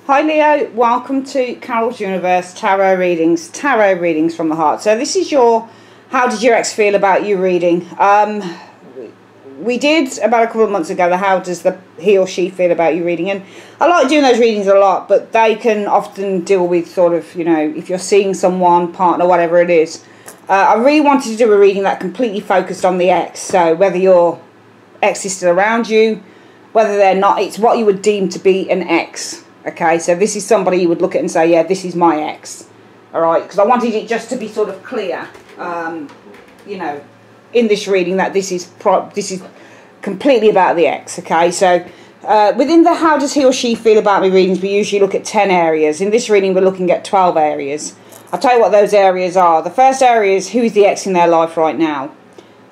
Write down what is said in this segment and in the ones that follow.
Hi Leo, welcome to Carol's Universe Tarot Readings from the heart. So this is your how did your ex feel about you reading. We did about a couple of months ago the how does he or she feel about you reading, and I like doing those readings a lot, but they can often deal with sort of, you know, if you're seeing someone, partner, whatever it is. I really wanted to do a reading that completely focused on the ex, so whether your ex is still around you, whether they're not, it's what you would deem to be an ex. Okay, so this is somebody you would look at and say, yeah, this is my ex. Alright, because I wanted it just to be sort of clear, you know, in this reading that this is completely about the ex. Okay, so within the how does he or she feel about me readings, we usually look at 10 areas. In this reading, we're looking at 12 areas. I'll tell you what those areas are. The first area is who is the ex in their life right now.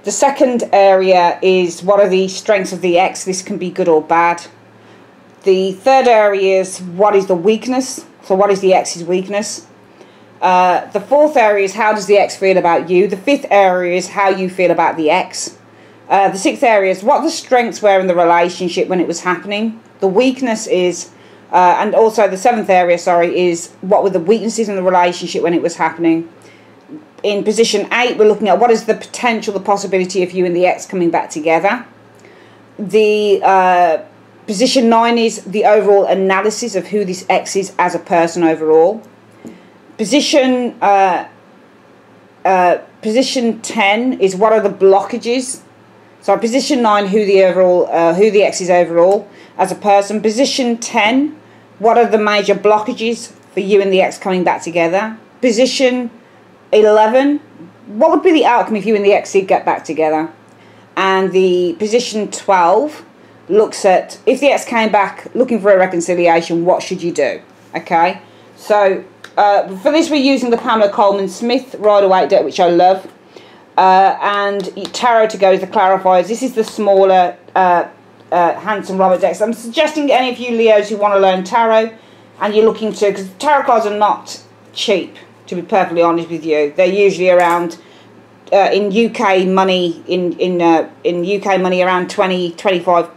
The second area is what are the strengths of the ex. This can be good or bad. The third area is what is the weakness. So what is the ex's weakness? The fourth area is how does the ex feel about you. The fifth area is how you feel about the ex. The sixth area is what the strengths were in the relationship when it was happening. The weakness is, and also the seventh area, sorry, is what were the weaknesses in the relationship when it was happening. In position 8, we're looking at what is the potential, the possibility of you and the ex coming back together. The position 9 is the overall analysis of who this ex is as a person overall. Position 10 is what are the blockages. So position 9, who the ex is overall as a person. Position 10, what are the major blockages for you and the ex coming back together. Position 11, what would be the outcome if you and the ex did get back together. And the position 12 looks at if the ex came back looking for a reconciliation, what should you do? Okay, so for this we're using the Pamela Coleman Smith Rider-Waite deck, which I love, and Tarot to Go is the clarifiers. This is the smaller Handsome Robert decks. I'm suggesting any of you Leos who want to learn tarot and you're looking to, because tarot cards are not cheap, to be perfectly honest with you. They're usually around in UK money in UK money around £20-25,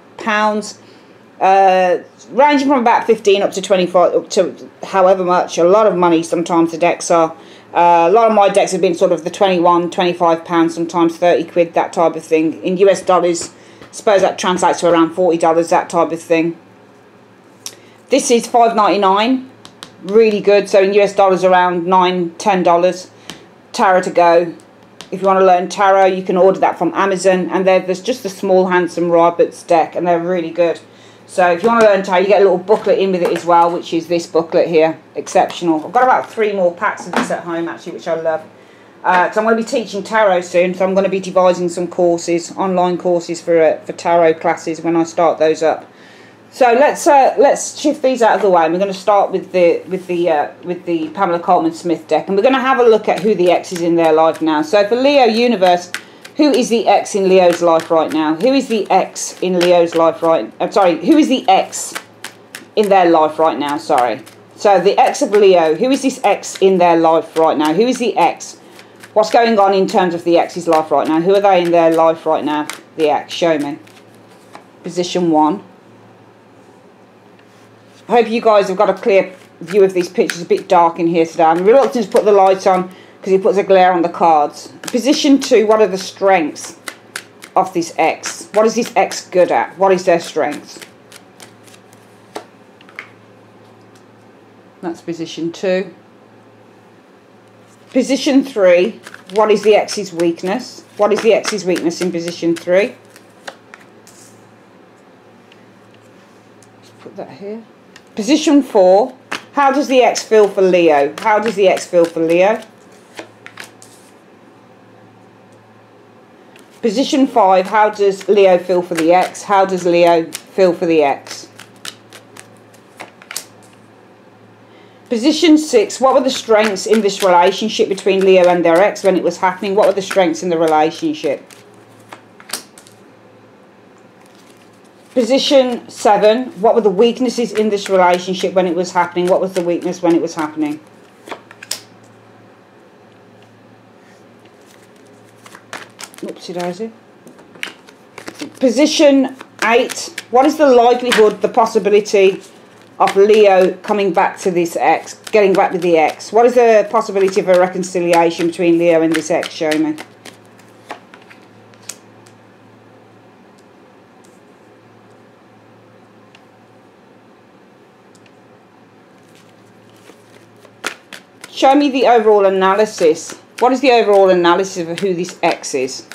ranging from about 15 up to 25, up to however much. A lot of money sometimes the decks are. A lot of my decks have been sort of the £21-25, sometimes 30 quid, that type of thing. In US dollars, I suppose that translates to around $40, that type of thing. This is $5.99, really good. So in US dollars around $9-10. Tarot to Go. If you want to learn tarot, you can order that from Amazon, and there's just a small Handsome Roberts deck, and they're really good. So if you want to learn tarot, you get a little booklet in with it as well, which is this booklet here, exceptional. I've got about 3 more packs of this at home actually, which I love. Because I'm going to be teaching tarot soon, so I'm going to be devising some courses, online courses for tarot classes when I start those up. So let's shift these out of the way, and we're going to start with the Pamela Coleman Smith deck, and we're going to have a look at who the ex is in their life now. So for Leo Universe, who is the ex in Leo's life right now? Who is the ex in Leo's life right? I'm sorry. Who is the ex in their life right now? Sorry. So the ex of Leo. Who is this ex in their life right now? Who is the ex? What's going on in terms of the ex's life right now? Who are they in their life right now? The ex. Show me. Position 1. I hope you guys have got a clear view of these pictures. A bit dark in here today. I'm reluctant to put the lights on because it puts a glare on the cards. Position 2, what are the strengths of this ex? What is this ex good at? What is their strengths? That's position 2. Position 3, what is the ex's weakness? What is the ex's weakness in position 3? Just put that here. Position 4, how does the ex feel for Leo? How does the ex feel for Leo? Position 5, how does Leo feel for the ex? How does Leo feel for the ex? Position 6, what were the strengths in this relationship between Leo and their ex when it was happening? What were the strengths in the relationship? Position 7, what were the weaknesses in this relationship when it was happening? What was the weakness when it was happening? Oopsie daisy. Position 8, what is the likelihood, the possibility of Leo coming back to this ex, getting back with the ex. What is the possibility of a reconciliation between Leo and this ex? Show me. Show me the overall analysis. What is the overall analysis of who this ex is?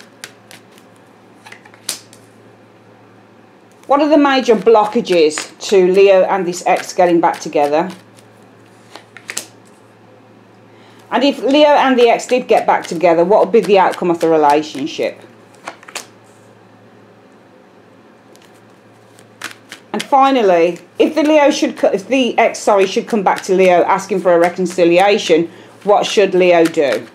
What are the major blockages to Leo and this ex getting back together? And if Leo and the ex did get back together, what would be the outcome of the relationship? And finally, if the ex should come back to Leo asking for a reconciliation, what should Leo do?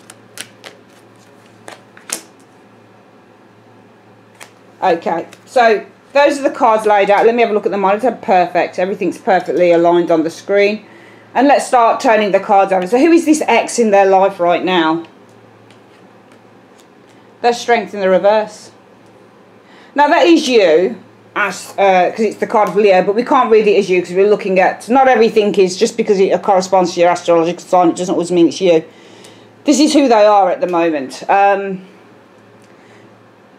Okay, so those are the cards laid out. Let me have a look at the monitor. Perfect. Everything's perfectly aligned on the screen. And let's start turning the cards over. So who is this ex in their life right now? Their strength in the reverse. Now that is you, because it's the card of Leo, but we can't read it as you because we're looking at, not everything is, just because it corresponds to your astrological sign, it doesn't always mean it's you. This is who they are at the moment.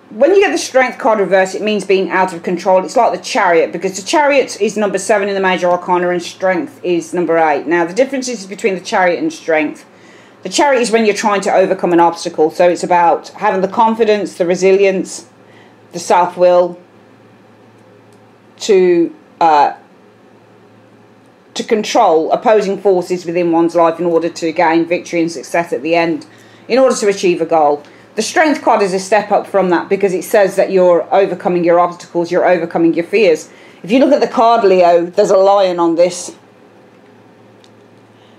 When you get the Strength card reverse, it means being out of control. It's like the Chariot, because the Chariot is number 7 in the Major Arcana and Strength is number 8. Now, the difference is between the Chariot and Strength. The Chariot is when you're trying to overcome an obstacle. So it's about having the confidence, the resilience, the self-will to control opposing forces within one's life in order to gain victory and success at the end, in order to achieve a goal. The Strength card is a step up from that because it says that you're overcoming your obstacles, you're overcoming your fears. If you look at the card, Leo, there's a lion on this.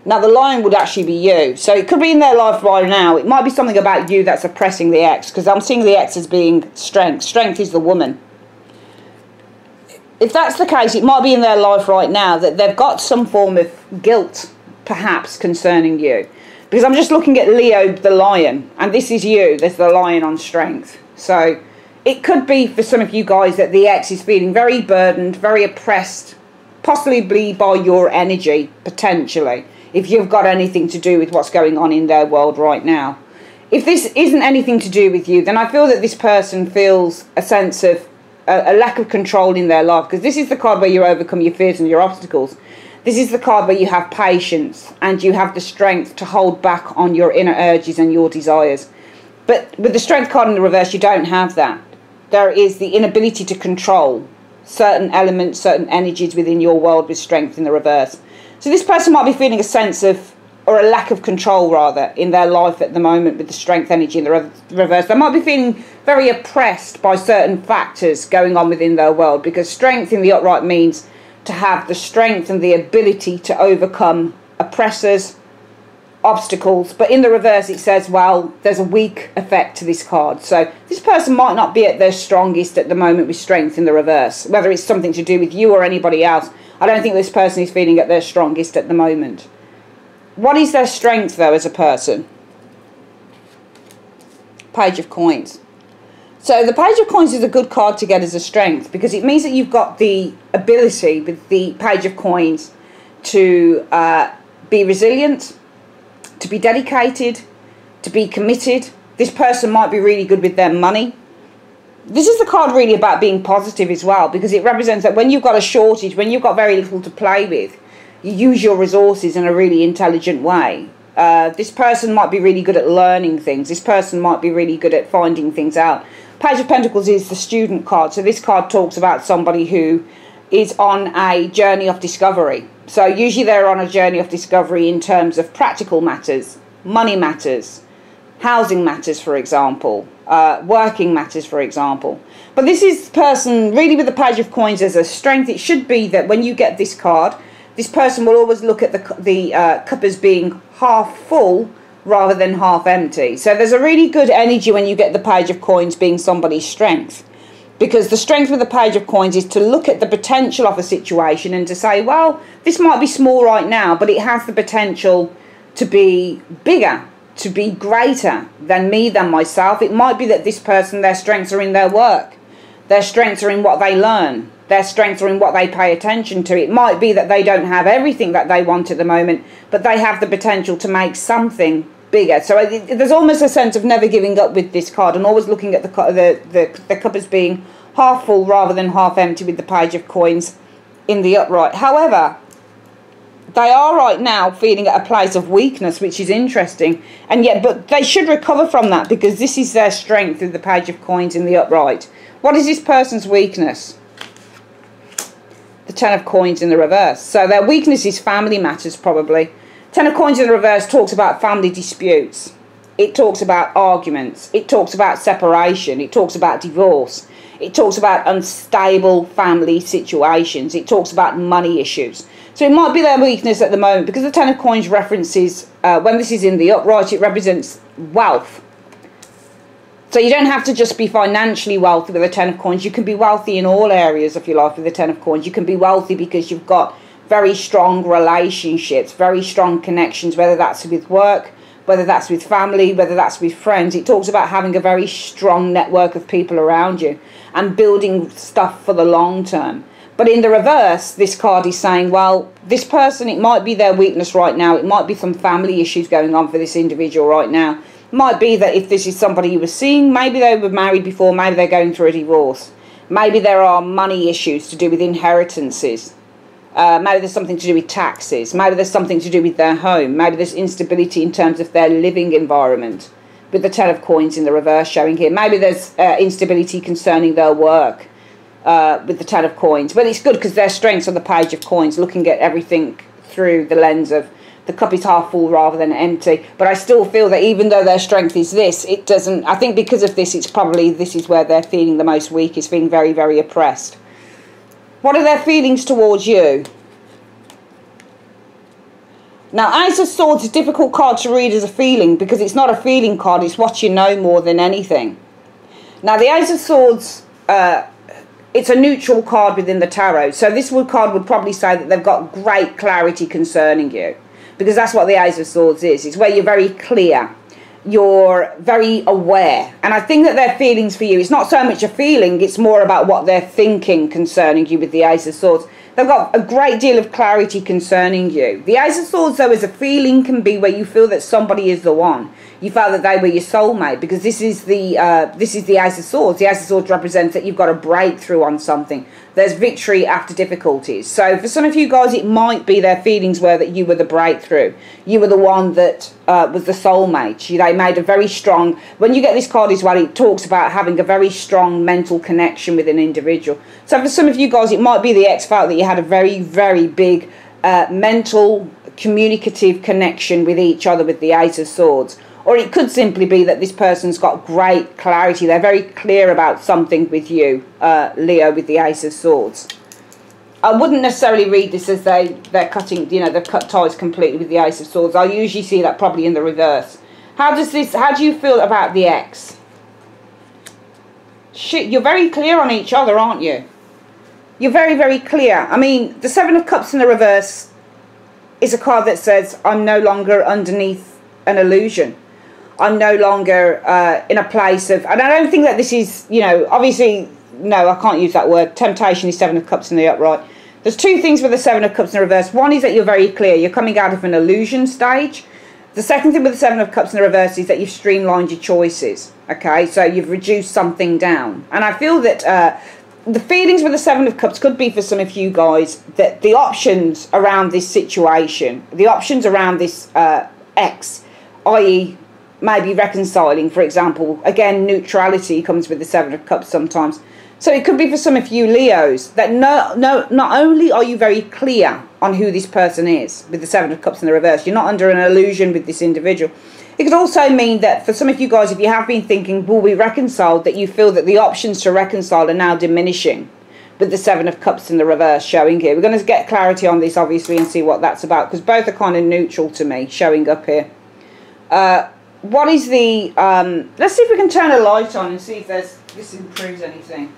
Now, the lion would actually be you. So it could be in their life right now. It might be something about you that's oppressing the ex, because I'm seeing the ex as being Strength. Strength is the woman. If that's the case, it might be in their life right now that they've got some form of guilt, perhaps, concerning you. Because I'm just looking at Leo, the lion, and this is you. There's the lion on Strength. So it could be for some of you guys that the ex is feeling very burdened, very oppressed, possibly by your energy, potentially, if you've got anything to do with what's going on in their world right now. If this isn't anything to do with you, then I feel that this person feels a sense of a lack of control in their life, because this is the card where you overcome your fears and your obstacles. This is the card where you have patience and you have the strength to hold back on your inner urges and your desires. But with the Strength card in the reverse, you don't have that. There is the inability to control certain elements, certain energies within your world with Strength in the reverse. So this person might be feeling a sense of, or a lack of control rather, in their life at the moment with the Strength energy in the reverse. They might be feeling very oppressed by certain factors going on within their world, because Strength in the upright means to have the strength and the ability to overcome oppressors, obstacles. But in the reverse, it says, well, there's a weak effect to this card. So this person might not be at their strongest at the moment with Strength in the reverse, whether it's something to do with you or anybody else. I don't think this person is feeling at their strongest at the moment. What is their strength, though, as a person? Page of Coins. So the Page of Coins is a good card to get as a strength, because it means that you've got the ability with the Page of Coins to be resilient, to be dedicated, to be committed. This person might be really good with their money. This is the card really about being positive as well, because it represents that when you've got a shortage, when you've got very little to play with, you use your resources in a really intelligent way. This person might be really good at learning things. This person might be really good at finding things out. Page of Pentacles is the Student card. So this card talks about somebody who is on a journey of discovery. So usually they're on a journey of discovery in terms of practical matters, money matters, housing matters, for example, working matters, for example. But this is person really with the Page of Coins as a strength. It should be that when you get this card, this person will always look at the cup as being half full rather than half empty. So there's a really good energy when you get the Page of Coins being somebody's strength, because the strength with the Page of Coins is to look at the potential of a situation and to say, well, this might be small right now, but it has the potential to be bigger, to be greater than me, than myself. It might be that this person, their strengths are in their work, their strengths are in what they learn, their strengths or in what they pay attention to. It might be that they don't have everything that they want at the moment, but they have the potential to make something bigger. So there's almost a sense of never giving up with this card, and always looking at the cup as being half full rather than half empty, with the Page of Coins in the upright. However, they are right now feeling at a place of weakness, which is interesting, and yet, but they should recover from that, because this is their strength with the Page of Coins in the upright. What is this person's weakness? The Ten of Coins in the reverse. So their weakness is family matters, probably. Ten of Coins in the reverse talks about family disputes. It talks about arguments. It talks about separation. It talks about divorce. It talks about unstable family situations. It talks about money issues. So it might be their weakness at the moment, because the Ten of Coins references, when this is in the upright, it represents wealth. So you don't have to just be financially wealthy with the Ten of Coins. You can be wealthy in all areas of your life with the Ten of Coins. You can be wealthy because you've got very strong relationships, very strong connections, whether that's with work, whether that's with family, whether that's with friends. It talks about having a very strong network of people around you and building stuff for the long term. But in the reverse, this card is saying, well, this person, it might be their weakness right now. It might be some family issues going on for this individual right now. It might be that if this is somebody you were seeing, maybe they were married before, maybe they're going through a divorce. Maybe there are money issues to do with inheritances. Maybe there's something to do with taxes. Maybe there's something to do with their home. Maybe there's instability in terms of their living environment, with the Ten of Coins in the reverse showing here. Maybe there's instability concerning their work with the Ten of Coins. But it's good because their strengths are the Page of Coins, looking at everything through the lens of the cup is half full rather than empty. But I still feel that even though their strength is this, it doesn't, I think because of this, it's probably, this is where they're feeling the most weak, is feeling very, very oppressed. What are their feelings towards you? Now, Ace of Swords is a difficult card to read as a feeling, because it's not a feeling card, it's what you know more than anything. Now, the Ace of Swords, it's a neutral card within the tarot. So this card would probably say that they've got great clarity concerning you, because that's what the Ace of Swords is. It's where you're very clear. You're very aware, and I think that their feelings for you, it's not so much a feeling, it's more about what they're thinking concerning you with the Ace of Swords. They've got a great deal of clarity concerning you. The Ace of Swords, though, as a feeling, can be where you feel that somebody is the one. You felt that they were your soulmate, because this is the Ace of Swords. The Ace of Swords represents that you've got a breakthrough on something. There's victory after difficulties. So for some of you guys, it might be their feelings were that you were the breakthrough. You were the one that was the soulmate. They made a very strong, when you get this card as well, it talks about having a very strong mental connection with an individual. So for some of you guys, it might be the X felt that you had a very, very big mental, communicative connection with each other with the Ace of Swords. Or it could simply be that this person's got great clarity. They're very clear about something with you, Leo, with the Ace of Swords. I wouldn't necessarily read this as they're cutting, you know, they've cut ties completely with the Ace of Swords. I usually see that probably in the reverse. How do you feel about the X? Shit, you're very clear on each other, aren't you? You're very, very clear. I mean, the Seven of Cups in the reverse is a card that says, I'm no longer underneath an illusion. I'm no longer in a place of, and I don't think that this is, you know, obviously, no, I can't use that word. Temptation is Seven of Cups in the upright. There's two things with the Seven of Cups in the reverse. One is that you're very clear. You're coming out of an illusion stage. The second thing with the Seven of Cups in the reverse is that you've streamlined your choices. Okay, so you've reduced something down. And I feel that the feelings with the Seven of Cups could be for some of you guys that the options around this situation, the options around this X, i.e., maybe reconciling, for example. Again, neutrality comes with the Seven of Cups sometimes. So it could be for some of you Leos that not only are you very clear on who this person is with the Seven of Cups in the reverse, you're not under an illusion with this individual. It could also mean that for some of you guys, if you have been thinking, will we reconcile, that you feel that the options to reconcile are now diminishing with the Seven of Cups in the reverse showing here. We're going to get clarity on this, obviously, and see what that's about, because both are kind of neutral to me, showing up here. What is the... let's see if we can turn a light on and see if this improves anything.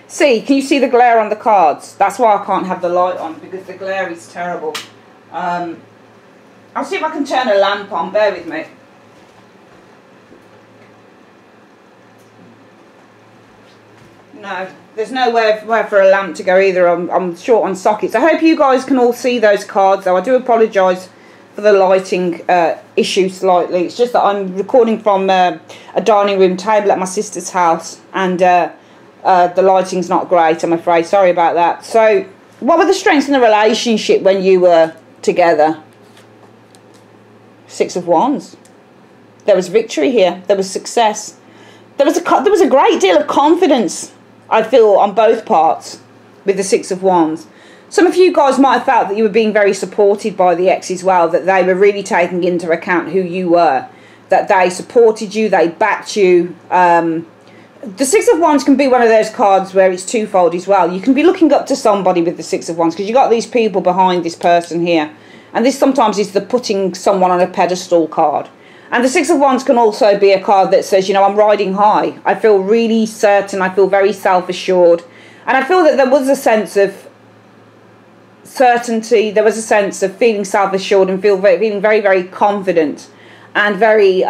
See, can you see the glare on the cards? That's why I can't have the light on, because the glare is terrible. I'll see if I can turn a lamp on. Bear with me. No, There's nowhere for a lamp to go either. I'm short on sockets. I hope you guys can all see those cards, though. I do apologise for the lighting issue slightly. It's just that I'm recording from a dining room table at my sister's house, and the lighting's not great, I'm afraid. Sorry about that. So, what were the strengths in the relationship when you were together? Six of Wands. There was victory here. There was success. There was a great deal of confidence, I feel, on both parts with the Six of Wands. Some of you guys might have felt that you were being very supported by the ex as well, that they were really taking into account who you were, that they supported you, they backed you. The Six of Wands can be one of those cards where it's twofold as well. You can be looking up to somebody with the Six of Wands because you've got these people behind this person here. And this sometimes is the putting someone on a pedestal card. And the Six of Wands can also be a card that says, you know, I'm riding high. I feel really certain. I feel very self-assured. And I feel that there was a sense of certainty. There was a sense of feeling self-assured and feeling very, very confident and very,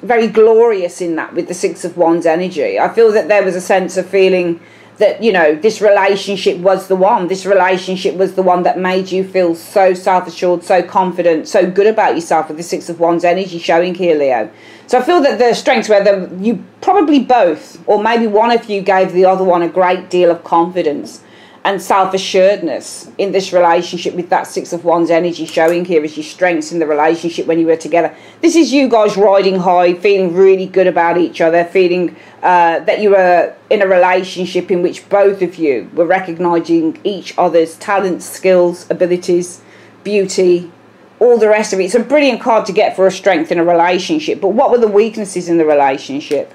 very glorious in that with the Six of Wands energy. I feel that there was a sense of feeling that, you know, this relationship was the one. This relationship was the one that made you feel so self-assured, so confident, so good about yourself with the Six of Wands energy showing here, Leo. So I feel that the strengths where you probably both, or maybe one of you gave the other one a great deal of confidence and self-assuredness in this relationship with that Six of Wands energy showing here as your strengths in the relationship when you were together. This is you guys riding high, feeling really good about each other, feeling that you were in a relationship in which both of you were recognising each other's talents, skills, abilities, beauty, all the rest of it. It's a brilliant card to get for a strength in a relationship. But what were the weaknesses in the relationship?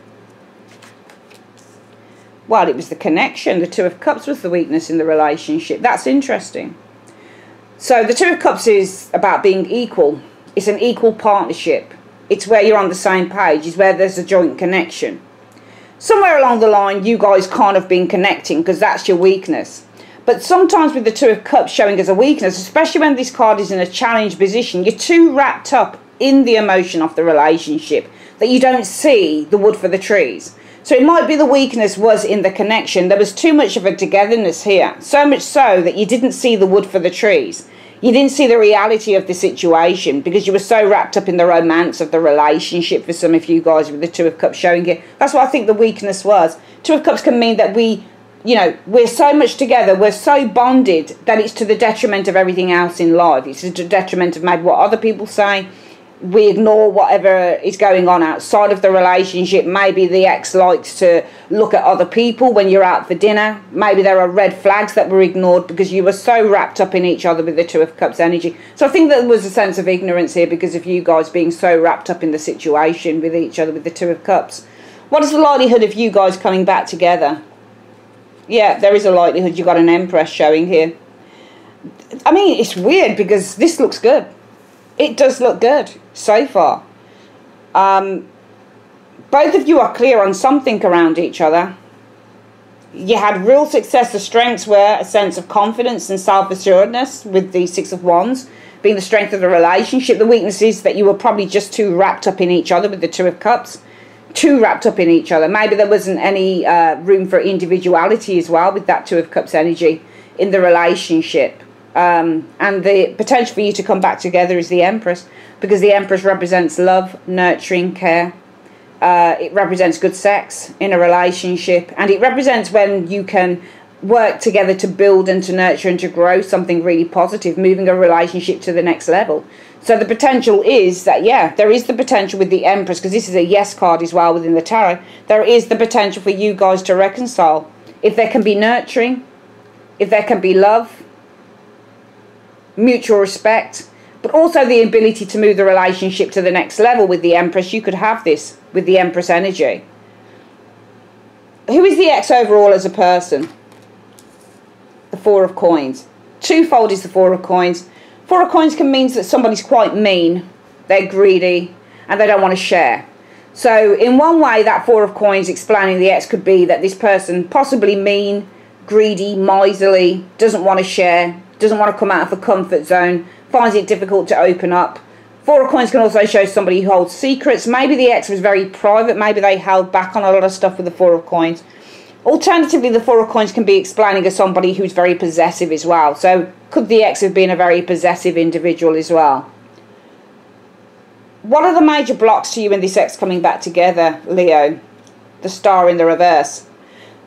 Well, it was the connection. The Two of Cups was the weakness in the relationship. That's interesting. So the Two of Cups is about being equal. It's an equal partnership. It's where you're on the same page. It's where there's a joint connection. Somewhere along the line, you guys can't have been connecting because that's your weakness. But sometimes with the Two of Cups showing as a weakness, especially when this card is in a challenge position, you're too wrapped up in the emotion of the relationship that you don't see the wood for the trees. So it might be the weakness was in the connection. There was too much of a togetherness here. So much so that you didn't see the wood for the trees. You didn't see the reality of the situation because you were so wrapped up in the romance of the relationship for some of you guys with the Two of Cups showing it. That's what I think the weakness was. Two of Cups can mean that we're so much together, we're so bonded that it's to the detriment of everything else in life. It's to the detriment of maybe what other people say. We ignore whatever is going on outside of the relationship. Maybe the ex likes to look at other people when you're out for dinner. Maybe there are red flags that were ignored because you were so wrapped up in each other with the Two of Cups energy. So I think there was a sense of ignorance here because of you guys being so wrapped up in the situation with each other with the Two of Cups. What is the likelihood of you guys coming back together? Yeah, there is a likelihood. You've got an Empress showing here. I mean, it's weird because this looks good. It does look good so far. Both of you are clear on something around each other. You had real success. The strengths were a sense of confidence and self-assuredness with the Six of Wands being the strength of the relationship. The weakness is that you were probably just too wrapped up in each other with the Two of Cups. Too wrapped up in each other. Maybe there wasn't any room for individuality as well with that Two of Cups energy in the relationship. And the potential for you to come back together is the Empress, because the Empress represents love, nurturing, care. It represents good sex in a relationship, and it represents when you can work together to build and to nurture and to grow something really positive, moving a relationship to the next level. So the potential is that, yeah, there is the potential with the Empress, because this is a yes card as well within the tarot. There is the potential for you guys to reconcile. If there can be nurturing, if there can be love, mutual respect, but also the ability to move the relationship to the next level with the Empress. You could have this with the Empress energy. Who is the ex overall as a person? The Four of Coins. Twofold is the Four of Coins. Four of Coins can mean that somebody's quite mean, they're greedy, and they don't want to share. So in one way, that Four of Coins explaining the ex could be that this person possibly mean, greedy, miserly, doesn't want to share, doesn't want to come out of a comfort zone, finds it difficult to open up. Four of Coins can also show somebody who holds secrets. Maybe the ex was very private. Maybe they held back on a lot of stuff with the Four of Coins. Alternatively, the Four of Coins can be explaining as somebody who's very possessive as well. So could the ex have been a very possessive individual as well? What are the major blocks to you in this ex coming back together, Leo? The Star in the reverse.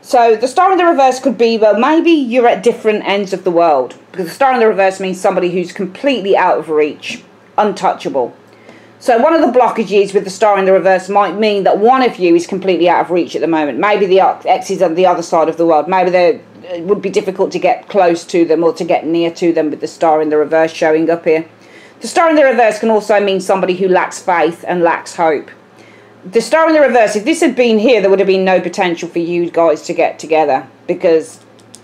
So the Star in the reverse could be, well, maybe you're at different ends of the world. Because the Star in the reverse means somebody who's completely out of reach, untouchable. So one of the blockages with the Star in the reverse might mean that one of you is completely out of reach at the moment. Maybe the ex is on the other side of the world. Maybe it would be difficult to get close to them or to get near to them with the Star in the reverse showing up here. The Star in the reverse can also mean somebody who lacks faith and lacks hope. The Star in the reverse, if this had been here, there would have been no potential for you guys to get together, because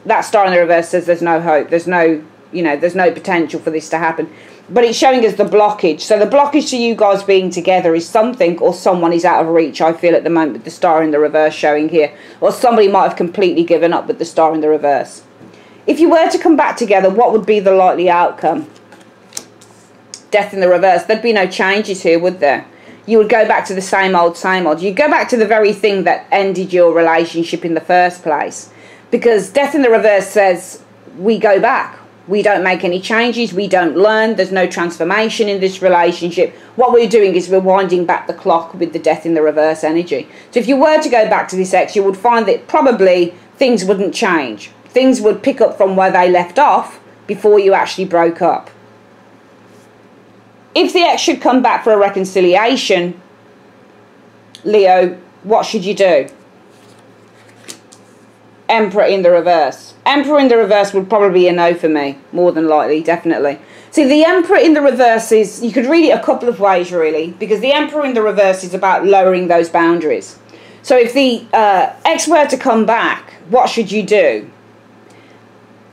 that Star in the reverse says there's no hope, there's no, there's no potential for this to happen. But it's showing us the blockage. So the blockage to you guys being together is something or someone is out of reach, I feel, at the moment, with the Star in the reverse showing here. Or somebody might have completely given up with the Star in the reverse. If you were to come back together, what would be the likely outcome? Death in the reverse. There'd be no changes here, would there? You would go back to the same old, same old. You'd go back to the very thing that ended your relationship in the first place. Because death in the reverse says, we go back. We don't make any changes, we don't learn, there's no transformation in this relationship. What we're doing is we're winding back the clock with the death in the reverse energy. So if you were to go back to this ex, you would find that probably things wouldn't change. Things would pick up from where they left off before you actually broke up. If the ex should come back for a reconciliation, Leo, what should you do? Emperor in the reverse. Emperor in the reverse would probably be a no for me, more than likely, definitely. See, the Emperor in the reverse is, you could read it a couple of ways, really, because the Emperor in the reverse is about lowering those boundaries. So if the ex were to come back, what should you do?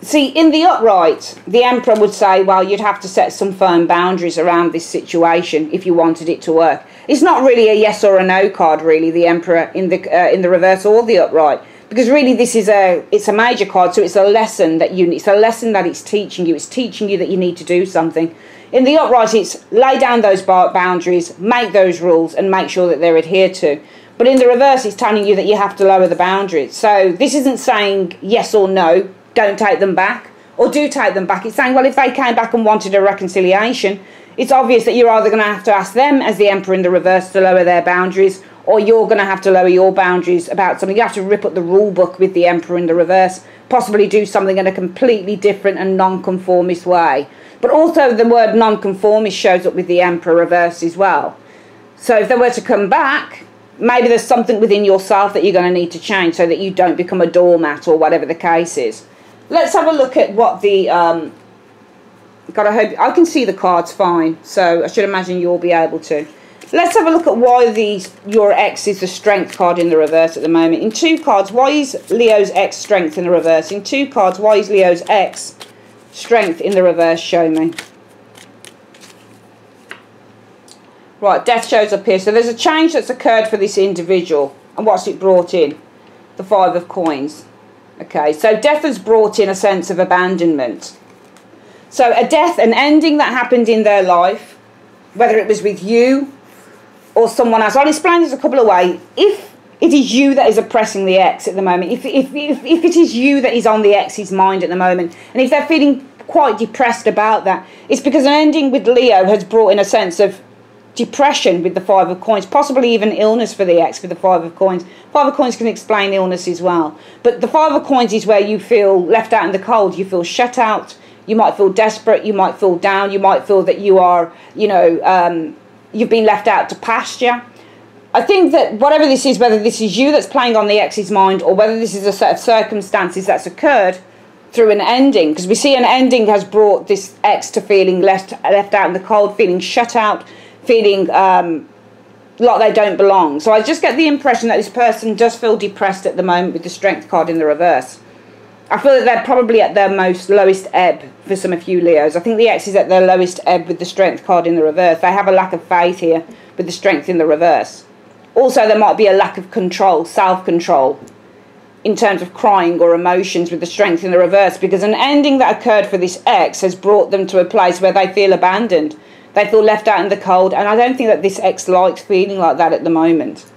See, in the upright, the Emperor would say, well, you'd have to set some firm boundaries around this situation if you wanted it to work. It's not really a yes or a no card, really, the Emperor in the reverse or the upright. Because really this is it's a major card, so it's a lesson that it's teaching you. It's teaching you that you need to do something. In the upright, it's lay down those boundaries, make those rules, and make sure that they're adhered to. But in the reverse, it's telling you that you have to lower the boundaries. So this isn't saying yes or no, don't take them back, or do take them back. It's saying, well, if they came back and wanted a reconciliation, it's obvious that you're either going to have to ask them, as the Emperor in the reverse, to lower their boundaries, or you're going to have to lower your boundaries about something. You have to rip up the rule book with the Emperor in the reverse, possibly do something in a completely different and non-conformist way. But also the word non-conformist shows up with the Emperor reverse as well. So if they were to come back, maybe there's something within yourself that you're going to need to change so that you don't become a doormat or whatever the case is. Let's have a look at what the... God, I hope... I can see the cards fine, so I should imagine you'll be able to. Let's have a look at why your ex is the Strength card in the reverse at the moment. In 2 cards, why is Leo's ex Strength in the reverse? In 2 cards, why is Leo's ex Strength in the reverse? Show me. Right, Death shows up here. So there's a change that's occurred for this individual. And what's it brought in? The 5 of Coins. Okay, so Death has brought in a sense of abandonment. So a death, an ending that happened in their life, whether it was with you or someone else. I'll explain this a couple of ways. If it is you that is oppressing the ex at the moment, if it is you that is on the ex's mind at the moment, and if they're feeling quite depressed about that, it's because an ending with Leo has brought in a sense of depression with the 5 of Coins, possibly even illness for the ex with the 5 of Coins. 5 of Coins can explain illness as well. But the 5 of Coins is where you feel left out in the cold, you feel shut out, you might feel desperate, you might feel down, you might feel that you are, you've been left out to pasture. I think that whatever this is, whether this is you that's playing on the ex's mind or whether this is a set of circumstances that's occurred through an ending, because we see an ending has brought this ex to feeling left out in the cold, feeling shut out, feeling like they don't belong. So I just get the impression that this person does feel depressed at the moment with the Strength card in the reverse. I feel that they're probably at their lowest ebb for some of you Leos. I think the ex is at their lowest ebb with the Strength card in the reverse. They have a lack of faith here with the Strength in the reverse. Also, there might be a lack of control, self-control, in terms of crying or emotions with the Strength in the reverse, because an ending that occurred for this ex has brought them to a place where they feel abandoned. They feel left out in the cold, and I don't think that this ex likes feeling like that at the moment.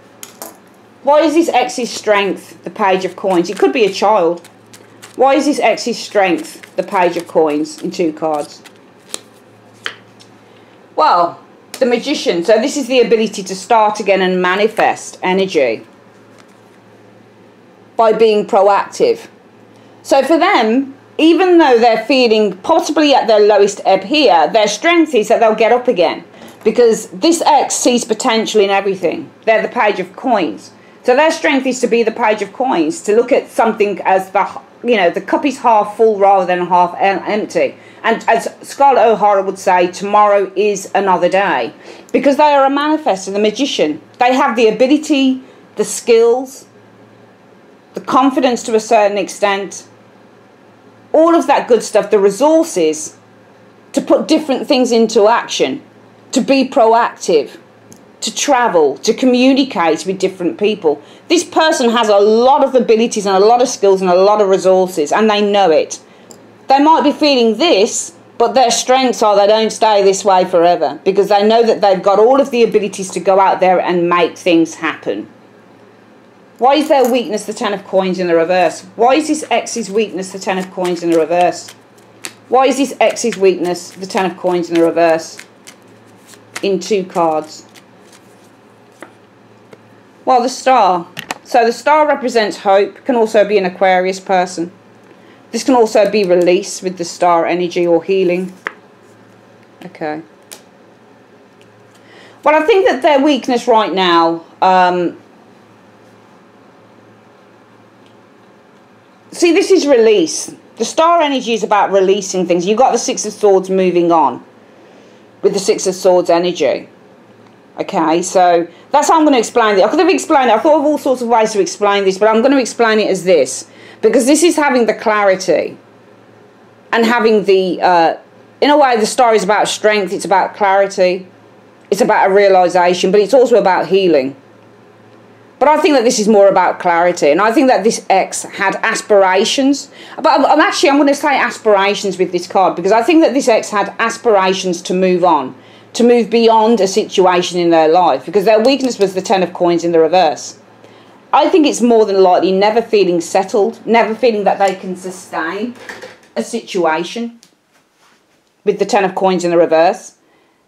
Why is this X's strength the Page of Coins? It could be a child. Why is this X's strength the Page of Coins in 2 cards? Well, the Magician. So this is the ability to start again and manifest energy by being proactive. So for them, even though they're feeling possibly at their lowest ebb here, their strength is that they'll get up again, because this X sees potential in everything. They're the Page of Coins. So their strength is to be the Page of Coins, to look at something as the cup is half full rather than half empty. And as Scarlett O'Hara would say, tomorrow is another day. Because they are a manifestor, the Magician. They have the ability, the skills, the confidence to a certain extent, all of that good stuff, the resources to put different things into action, to be proactive, to travel, to communicate with different people. This person has a lot of abilities and a lot of skills and a lot of resources, and they know it. They might be feeling this, but their strengths are they don't stay this way forever, because they know that they've got all of the abilities to go out there and make things happen. Why is their weakness the 10 of Coins in the reverse? Why is this X's weakness the 10 of Coins in the reverse? Why is this X's weakness the 10 of Coins in the reverse in 2 cards? Well, the Star. So the Star represents hope. Can also be an Aquarius person. This can also be release with the Star energy, or healing. Okay. Well, I think that their weakness right now... see, this is release. The Star energy is about releasing things. You've got the 6 of Swords moving on with the 6 of Swords energy. Okay, so that's how I'm going to explain it. I could have explained it. I thought of all sorts of ways to explain this, but I'm going to explain it as this. Because this is having the clarity and having the... in a way, the Star is about strength. It's about clarity. It's about a realisation, but it's also about healing. But I think that this is more about clarity. And I think that this X had aspirations. But I'm going to say aspirations with this card, because I think that this X had aspirations to move on, to move beyond a situation in their life, because their weakness was the 10 of Coins in the reverse. I think it's more than likely never feeling settled, never feeling that they can sustain a situation with the 10 of Coins in the reverse,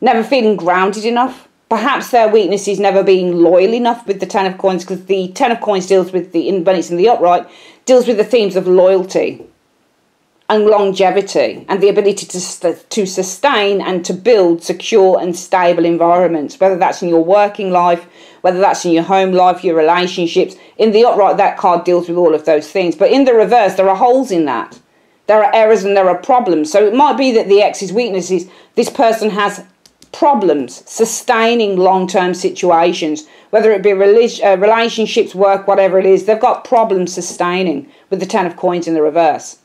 never feeling grounded enough. Perhaps their weakness is never being loyal enough with the 10 of Coins, because the 10 of Coins deals with when it's in the upright, deals with the themes of loyalty and longevity and the ability to sustain and to build secure and stable environments, whether that's in your working life, whether that's in your home life, your relationships. In the upright, that card deals with all of those things. But in the reverse, there are holes in that. There are errors and there are problems. So it might be that the X's weakness is this person has problems sustaining long-term situations, whether it be relationships, work, whatever it is. They've got problems sustaining with the 10 of Coins in the reverse.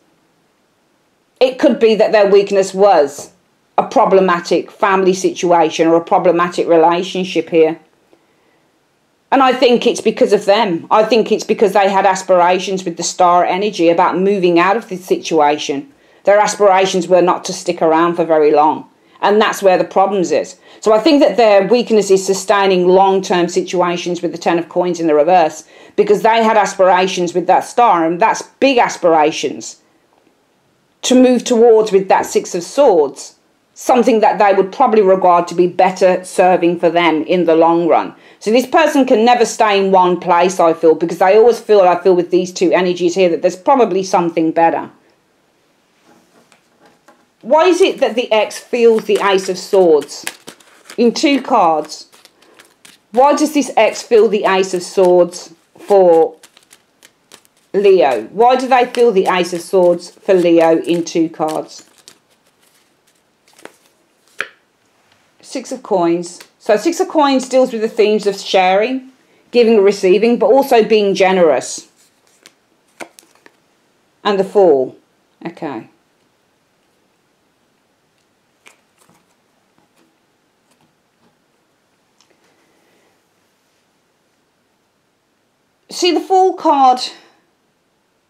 It could be that their weakness was a problematic family situation or a problematic relationship here. And I think it's because of them. I think it's because they had aspirations with the Star energy about moving out of this situation. Their aspirations were not to stick around for very long. And that's where the problems is. So I think that their weakness is sustaining long-term situations with the 10 of Coins in the reverse, because they had aspirations with that Star, and that's big aspirations to move towards with that 6 of Swords, something that they would probably regard to be better serving for them in the long run. So this person can never stay in one place, I feel, because they always feel, I feel with these 2 energies here, that there's probably something better. Why is it that the X feels the Ace of Swords in 2 cards? Why does this X feel the Ace of Swords for Leo? Why do they feel the Ace of Swords for Leo in 2 cards? 6 of Coins. So 6 of Coins deals with the themes of sharing, giving and receiving, but also being generous. And the Fool. Okay. See, the Fool card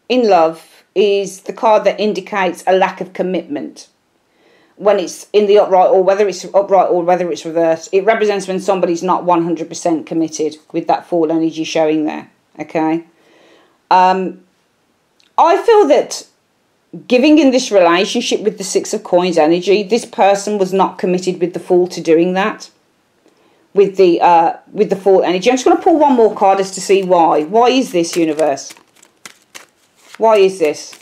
in love is the card that indicates a lack of commitment. when it's in the upright, or whether it's upright or whether it's reversed. It represents when somebody's not 100% committed, with that Fool energy showing there, okay? I feel that giving in this relationship with the Six of Coins energy, this person was not committed with the Fool to doing that. With the Fool energy. I'm just going to pull one more card as to see why. Why is this, universe? Why is this?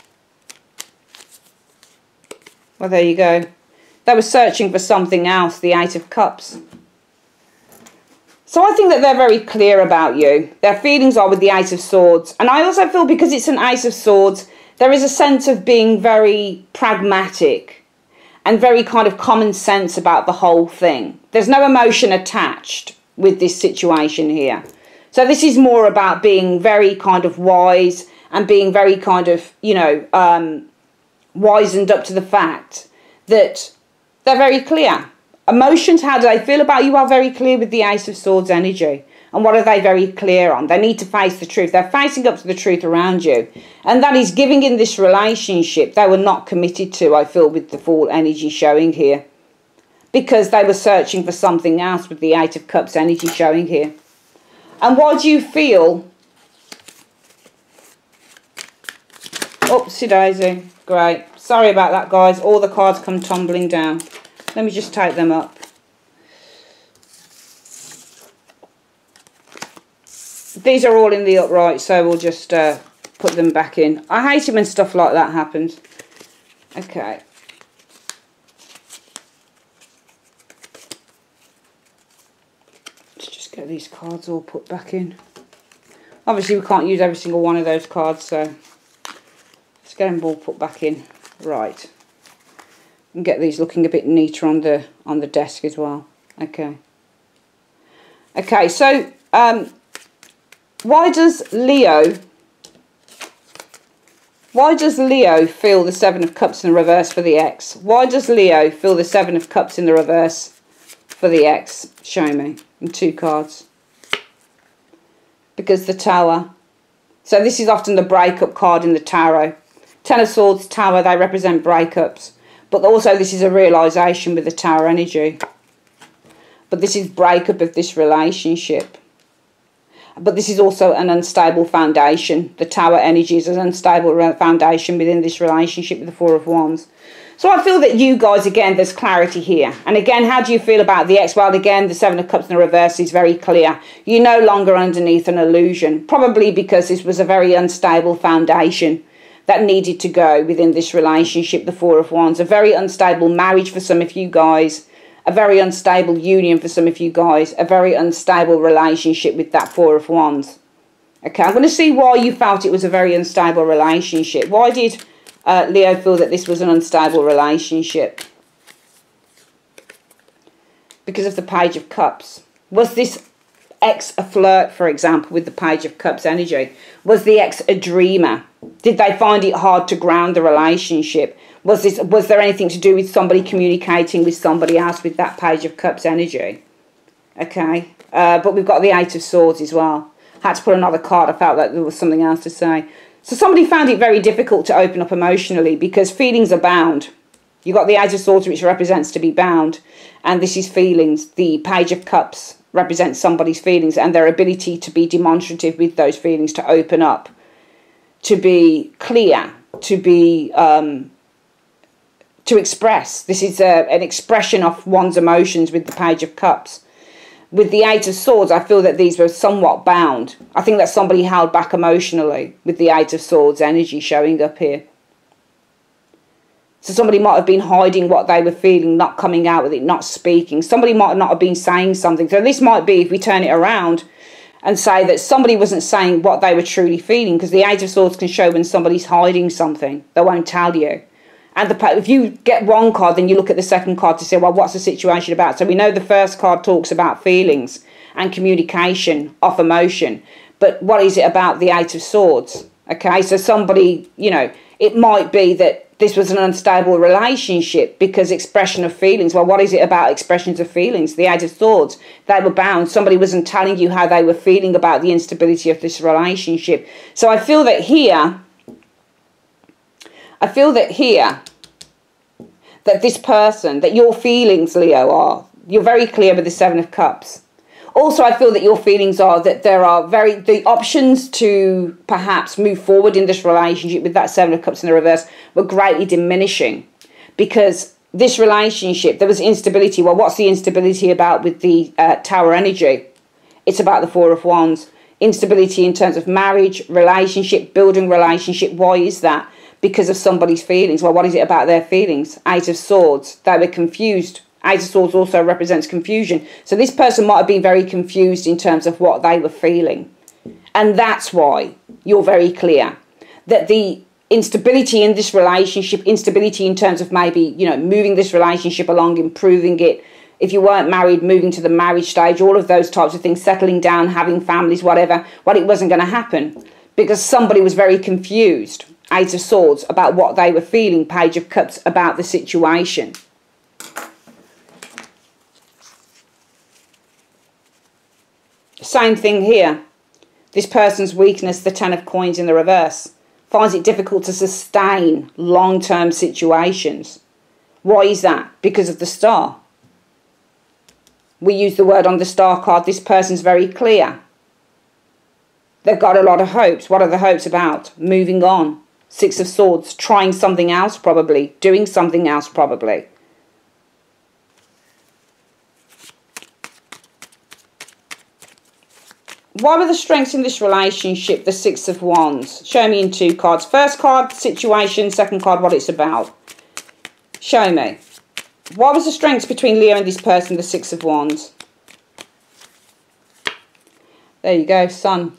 Well, there you go. They were searching for something else, the Eight of Cups. So I think that they're very clear about you. Their feelings are with the Eight of Swords. And I also feel because it's an Ace of Swords, there is a sense of being very pragmatic and very kind of common sense about the whole thing. There's no emotion attached with this situation here. So this is more about being very kind of wise and being very kind of, you know, wizened up to the fact that they're very clear. Emotions, how do they feel about you, are very clear with the Ace of Swords energy. And what are they very clear on? They need to face the truth. They're facing up to the truth around you. And that is giving in this relationship they were not committed to, I feel, with the Fool energy showing here. Because they were searching for something else with the Eight of Cups energy showing here. And why do you feel... Oopsie daisy. Great. Sorry about that, guys. All the cards come tumbling down. Let me just take them up. These are all in the upright, so we'll just put them back in. I hate it when stuff like that happens. Okay. Let's just get these cards all put back in. Obviously, we can't use every single one of those cards, so let's get them all put back in. Right. And get these looking a bit neater on the desk as well. Okay. Okay, so why does Leo feel the Seven of Cups in the reverse for the X? Why does Leo feel the Seven of Cups in the reverse for the X? Show me in two cards. Because the Tower. So this is often the breakup card in the tarot. Ten of Swords, Tower, they represent breakups. But also this is a realisation with the Tower energy. But this is breakup of this relationship. But this is also an unstable foundation. The Tower energy is an unstable foundation within this relationship with the Four of Wands. So I feel that you guys, again, there's clarity here. And again, how do you feel about the X? Well, again, the Seven of Cups in the reverse is very clear. You're no longer underneath an illusion. Probably because this was a very unstable foundation that needed to go within this relationship, the Four of Wands. A very unstable marriage for some of you guys. A very unstable union for some of you guys. A very unstable relationship with that Four of Wands. Okay, I'm going to see why you felt it was a very unstable relationship. Why did Leo feel that this was an unstable relationship? Because of the Page of Cups. Was this X a flirt, for example, with the Page of Cups energy? Was the X a dreamer? Did they find it hard to ground the relationship? Was there anything to do with somebody communicating with somebody else with that Page of Cups energy? Okay, but we've got the Eight of Swords as well. Had to put another card. I felt like there was something else to say. So somebody found it very difficult to open up emotionally because feelings are bound. You've got the Eight of Swords, which represents to be bound, and this is feelings. The Page of Cups represents somebody's feelings and their ability to be demonstrative with those feelings, to open up, to be clear, to be to express. This is an expression of one's emotions with the Page of Cups. With the Eight of Swords, I feel that these were somewhat bound. I think that somebody held back emotionally with the Eight of Swords energy showing up here. So somebody might have been hiding what they were feeling, not coming out with it, not speaking. Somebody might not have been saying something. So this might be, if we turn it around and say that somebody wasn't saying what they were truly feeling, because the Eight of Swords can show when somebody's hiding something. They won't tell you. And if you get one card, then you look at the second card to say, well, what's the situation about? So we know the first card talks about feelings and communication of emotion. But what is it about the Eight of Swords? Okay, so somebody, you know, it might be that this was an unstable relationship because expression of feelings. Well, what is it about expressions of feelings? The Eight of Swords, they were bound. Somebody wasn't telling you how they were feeling about the instability of this relationship. So I feel that here, that that this person, that your feelings, Leo, are, you're very clear with the Seven of Cups. Also, I feel that your feelings are that there are the options to perhaps move forward in this relationship with that Seven of Cups in the reverse were greatly diminishing, because this relationship, there was instability. Well, what's the instability about with the Tower energy? It's about the Four of Wands. Instability in terms of marriage, relationship, building relationship. Why is that? Because of somebody's feelings. Well, what is it about their feelings? Eight of Swords. They were confused. Eight of Swords also represents confusion. So this person might have been very confused in terms of what they were feeling. And that's why you're very clear that the instability in this relationship, instability in terms of maybe, moving this relationship along, improving it. If you weren't married, moving to the marriage stage, all of those types of things, settling down, having families, whatever. Well, it wasn't going to happen because somebody was very confused, Eight of Swords, about what they were feeling, Page of Cups, about the situation. Same thing here. This person's weakness, the Ten of Coins in the reverse, finds it difficult to sustain long-term situations. Why is that? Because of the Star. We use the word on the Star card. This person's very clear. They've got a lot of hopes. What are the hopes about? Moving on. Six of Swords. Trying something else probably. Doing something else probably. Why were the strengths in this relationship the Six of Wands? Show me in two cards. First card, situation. Second card, what it's about. Show me. What was the strengths between Leo and this person, the Six of Wands? There you go, Sun.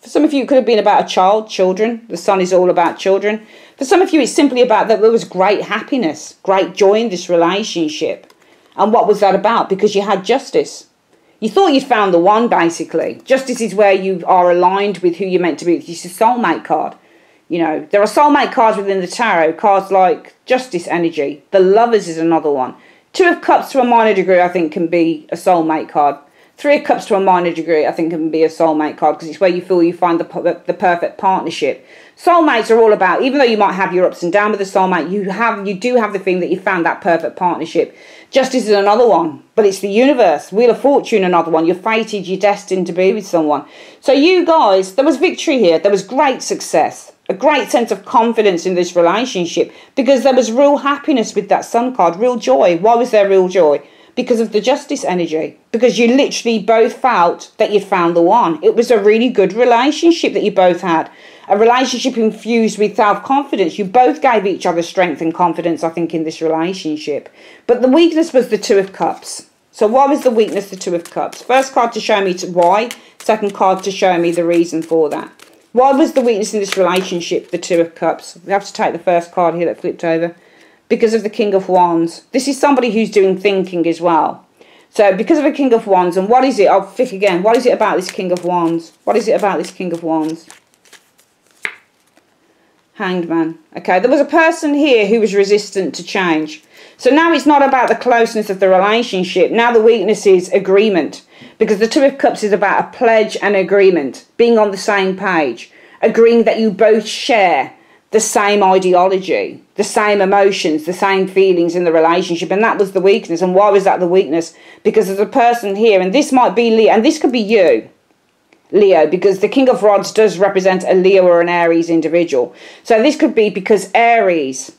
For some of you, it could have been about a child, children. The Sun is all about children. For some of you, it's simply about that there was great happiness, great joy in this relationship. And what was that about? Because you had justice. You thought you'd found the one, basically. Justice is where you are aligned with who you're meant to be. It's a soulmate card. There are soulmate cards within the tarot. Cards like Justice energy. The Lovers is another one. Two of Cups to a minor degree, I think, can be a soulmate card. Three of Cups to a minor degree, I think, can be a soulmate card because it's where you feel you find the perfect partnership. Soulmates are all about, even though you might have your ups and downs with a soulmate, you do have the feeling that you found that perfect partnership. Justice is another one, but it's the universe. Wheel of Fortune, another one. You're fated, you're destined to be with someone. So you guys, there was victory here. There was great success. A great sense of confidence in this relationship because there was real happiness with that Sun card, real joy. Why was there real joy? Because of the Justice energy. Because you literally both felt that you'd found the one. It was a really good relationship that you both had. A relationship infused with self-confidence. You both gave each other strength and confidence, I think, in this relationship. But the weakness was the Two of Cups. So why was the weakness the Two of Cups? First card to show me why. Second card to show me the reason for that. Why was the weakness in this relationship the Two of Cups? We have to take the first card here that flipped over. Because of the King of Wands. This is somebody who's doing thinking as well. So because of the King of Wands, and what is it? I'll flip again. What is it about this King of Wands? What is it about this King of Wands? Hanged Man. Okay, there was a person here who was resistant to change. So now it's not about the closeness of the relationship. Now the weakness is agreement. Because the Two of Cups is about a pledge and agreement. Being on the same page. Agreeing that you both share the same ideology, the same emotions, the same feelings in the relationship. And that was the weakness. And why was that the weakness? Because there's a person here, and this might be Leo, and this could be you, Leo, because the King of Rods does represent a Leo or an Aries individual. So this could be because Aries.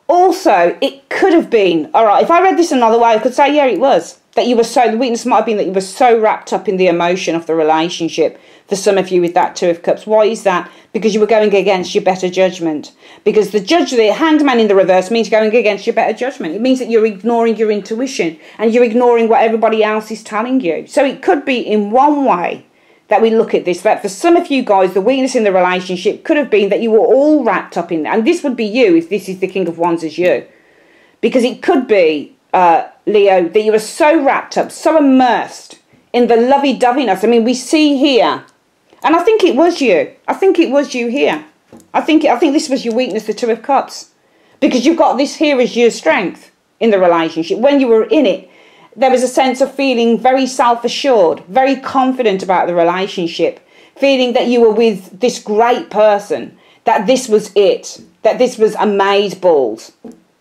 Also, it could have been, all right, if I read this another way, I could say, yeah, it was. That you were so, the weakness might have been that you were so wrapped up in the emotion of the relationship. For some of you with that Two of Cups. Why is that? Because you were going against your better judgment. Because the Hanged Man in the reverse means going against your better judgment. It means that you're ignoring your intuition and you're ignoring what everybody else is telling you. So it could be in one way that we look at this, that for some of you guys, the weakness in the relationship could have been that you were all wrapped up in that. And this would be you if this is the King of Wands as you. Because it could be, Leo, that you were so wrapped up, so immersed in the lovey-doveyness. I mean, we see here, and I think it was you. I think it was you here. I think this was your weakness, the Two of Cups. Because you've got this here as your strength in the relationship. When you were in it, there was a sense of feeling very self-assured, very confident about the relationship. Feeling that you were with this great person, that this was it. that this was amazeballs.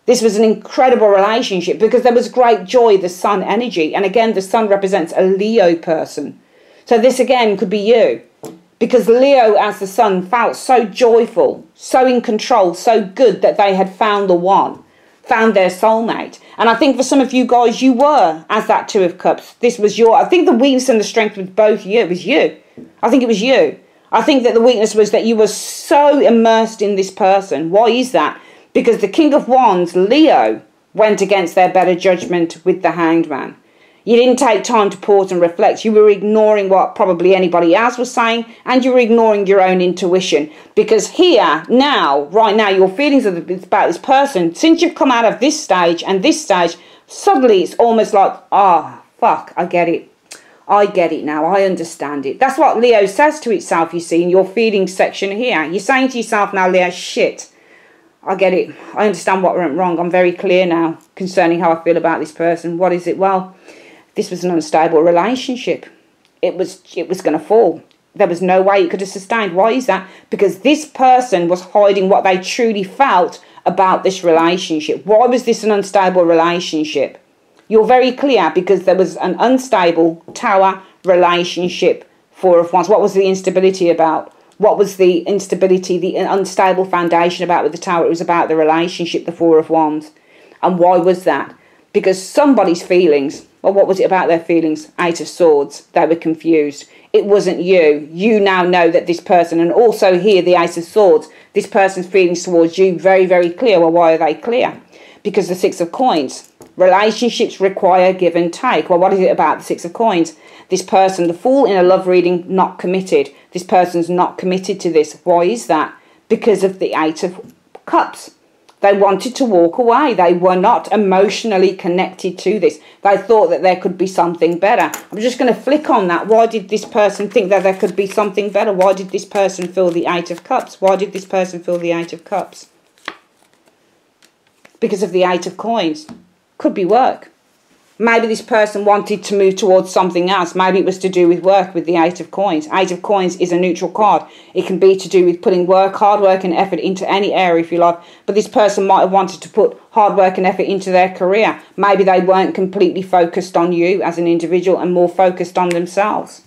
This was an incredible relationship because there was great joy, the sun energy. And again, the sun represents a Leo person. So this again could be you. Because Leo as the sun felt so joyful, so in control, so good that they had found the one, found their soulmate. And I think for some of you guys, you were as that Two of Cups. This was I think the weakness and the strength was both you. It was you. I think it was you. I think that the weakness was that you were so immersed in this person. Why is that? Because the King of Wands, Leo, went against their better judgment with the Hanged Man. You didn't take time to pause and reflect. You were ignoring what probably anybody else was saying, and you were ignoring your own intuition. Because here, now, right now, your feelings about this person, since you've come out of this stage and this stage, suddenly it's almost like, fuck, I get it. I get it now. I understand it. That's what Leo says to itself, you see, in your feelings section here. You're saying to yourself now, Leo, shit. I get it. I understand what went wrong. I'm very clear now concerning how I feel about this person. What is it? Well, this was an unstable relationship. It was going to fall. There was no way it could have sustained. Why is that? Because this person was hiding what they truly felt about this relationship. Why was this an unstable relationship? You're very clear because there was an unstable Tower relationship, Four of Wands. What was the instability about? What was the instability, the unstable foundation about with the Tower? It was about the relationship, the Four of Wands. And why was that? Because somebody's feelings, well, what was it about their feelings? Eight of Swords. They were confused. It wasn't you. You now know that this person, and also here, the Ace of Swords, this person's feelings towards you, very, very clear. Well, why are they clear? Because the Six of Coins. Relationships require give and take. Well, what is it about the Six of Coins? This person, the Fool in a love reading, not committed. This person's not committed to this. Why is that? Because of the Eight of Cups. They wanted to walk away. They were not emotionally connected to this. They thought that there could be something better. I'm just going to flick on that. Why did this person think that there could be something better? Why did this person feel the Eight of Cups? Why did this person feel the Eight of Cups? Because of the Eight of Coins. Could be work. Maybe this person wanted to move towards something else. Maybe it was to do with work with the Eight of Coins. Eight of Coins is a neutral card. It can be to do with putting work, hard work and effort into any area if you like. But this person might have wanted to put hard work and effort into their career. Maybe they weren't completely focused on you as an individual and more focused on themselves.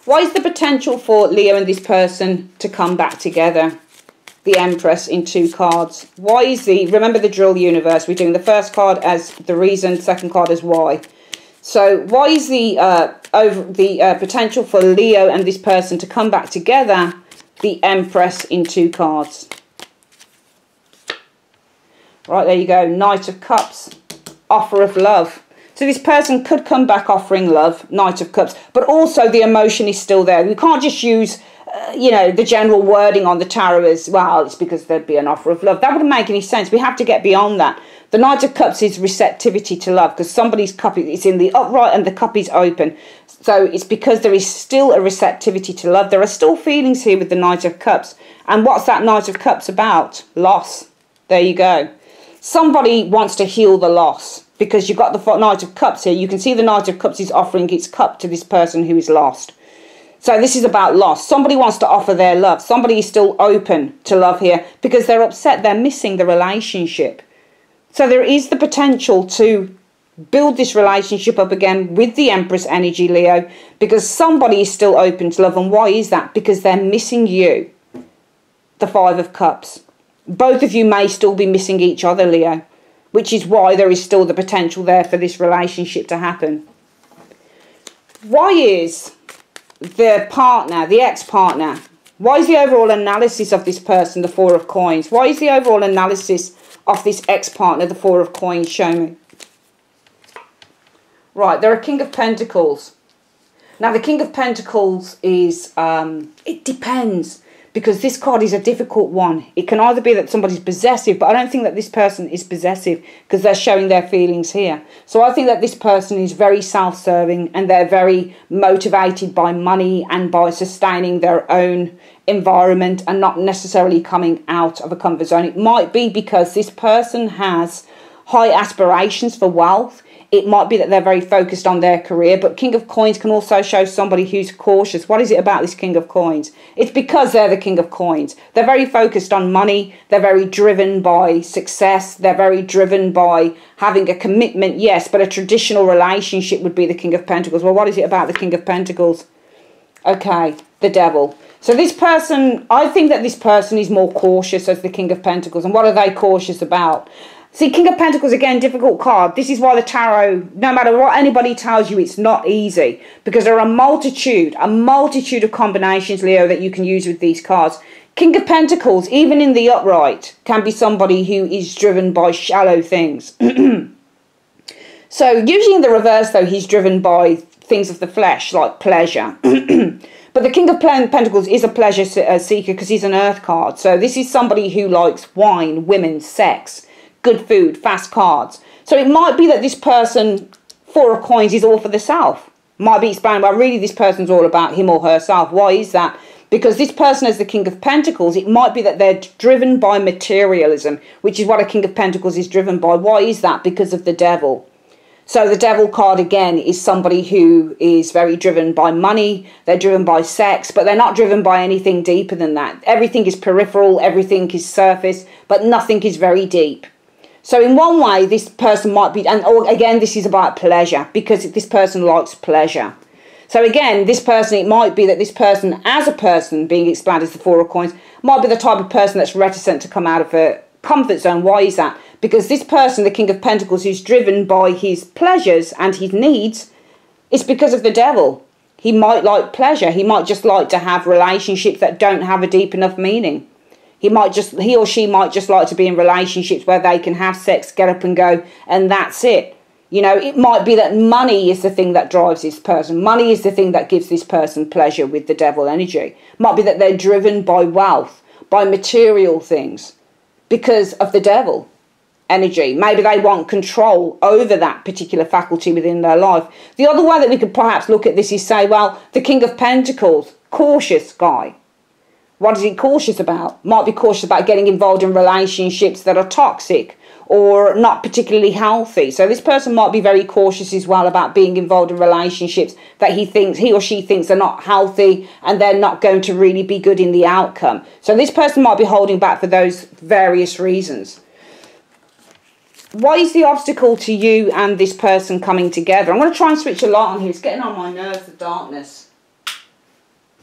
Why is the potential for Leo and this person to come back together? The Empress in 2 cards. Why is remember the drill universe, we're doing the first card as the reason, second card as why. So why is the potential for Leo and this person to come back together? The Empress in 2 cards. Right, there you go. Knight of Cups. Offer of love. So this person could come back offering love, Knight of Cups, but also the emotion is still there. We can't just use the general wording on the tarot as, well, it's because there'd be an offer of love. That wouldn't make any sense. We have to get beyond that. The Knight of Cups is receptivity to love because somebody's cup is in the upright and the cup is open. So it's because there is still a receptivity to love. There are still feelings here with the Knight of Cups. And what's that Knight of Cups about? Loss. There you go. Somebody wants to heal the loss because you've got the Knight of Cups here. You can see the Knight of Cups is offering its cup to this person who is lost. So this is about loss. Somebody wants to offer their love. Somebody is still open to love here because they're upset. They're missing the relationship. So there is the potential to build this relationship up again with the Empress energy, Leo, because somebody is still open to love. And why is that? Because they're missing you. The Five of Cups. Both of you may still be missing each other, Leo, which is why there is still the potential there for this relationship to happen. Why is the partner, the ex-partner, why is the overall analysis of this person the Four of Coins? Why is the overall analysis of this ex-partner the Four of Coins? Show me. Right, they're a King of Pentacles. Now the King of Pentacles is, it depends, because this card is a difficult one. It can either be that somebody's possessive, but I don't think that this person is possessive because they're showing their feelings here. So I think that this person is very self-serving and they're very motivated by money and by sustaining their own environment and not necessarily coming out of a comfort zone. It might be because this person has high aspirations for wealth. It might be that they're very focused on their career, but King of Coins can also show somebody who's cautious. What is it about this King of Coins? It's because they're the King of Coins. They're very focused on money. They're very driven by success. They're very driven by having a commitment, yes, but a traditional relationship would be the King of Pentacles. Well, what is it about the King of Pentacles? Okay, the Devil. So this person, I think that this person is more cautious as the King of Pentacles. And what are they cautious about? See, King of Pentacles, again, difficult card. This is why the tarot, no matter what anybody tells you, it's not easy. Because there are a multitude of combinations, Leo, that you can use with these cards. King of Pentacles, even in the upright, can be somebody who is driven by shallow things. So, usually in the reverse, though, he's driven by things of the flesh, like pleasure. But the King of Pentacles is a pleasure seeker because he's an earth card. So, this is somebody who likes wine, women, sex, good food, fast cards. So it might be that this person, Four of Coins, is all for the self. Might be explaining, well, really this person's all about him or herself. Why is that? Because this person is the King of Pentacles. It might be that they're driven by materialism, which is what a King of Pentacles is driven by. Why is that? Because of the Devil. So the Devil card, again, is somebody who is very driven by money. They're driven by sex, but they're not driven by anything deeper than that. Everything is peripheral, everything is surface, but nothing is very deep. So in one way, this person might be, and again, this is about pleasure, because this person likes pleasure. So again, this person, it might be that this person, as a person, being explained as the Four of Coins, might be the type of person that's reticent to come out of a comfort zone. Why is that? Because this person, the King of Pentacles, who's driven by his pleasures and his needs, it's because of the Devil. He might like pleasure. He might just like to have relationships that don't have a deep enough meaning. He or she might just like to be in relationships where they can have sex, get up and go, and that's it. You know, it might be that money is the thing that drives this person. Money is the thing that gives this person pleasure with the Devil energy. Might be that they're driven by wealth, by material things, because of the Devil energy. Maybe they want control over that particular faculty within their life. The other way that we could perhaps look at this is say, well, the King of Pentacles, cautious guy. What is he cautious about? Might be cautious about getting involved in relationships that are toxic or not particularly healthy. So this person might be very cautious as well about being involved in relationships that he or she thinks are not healthy and they're not going to really be good in the outcome. So this person might be holding back for those various reasons. What is the obstacle to you and this person coming together? I'm going to try and switch a light on here. It's getting on my nerves, the darkness.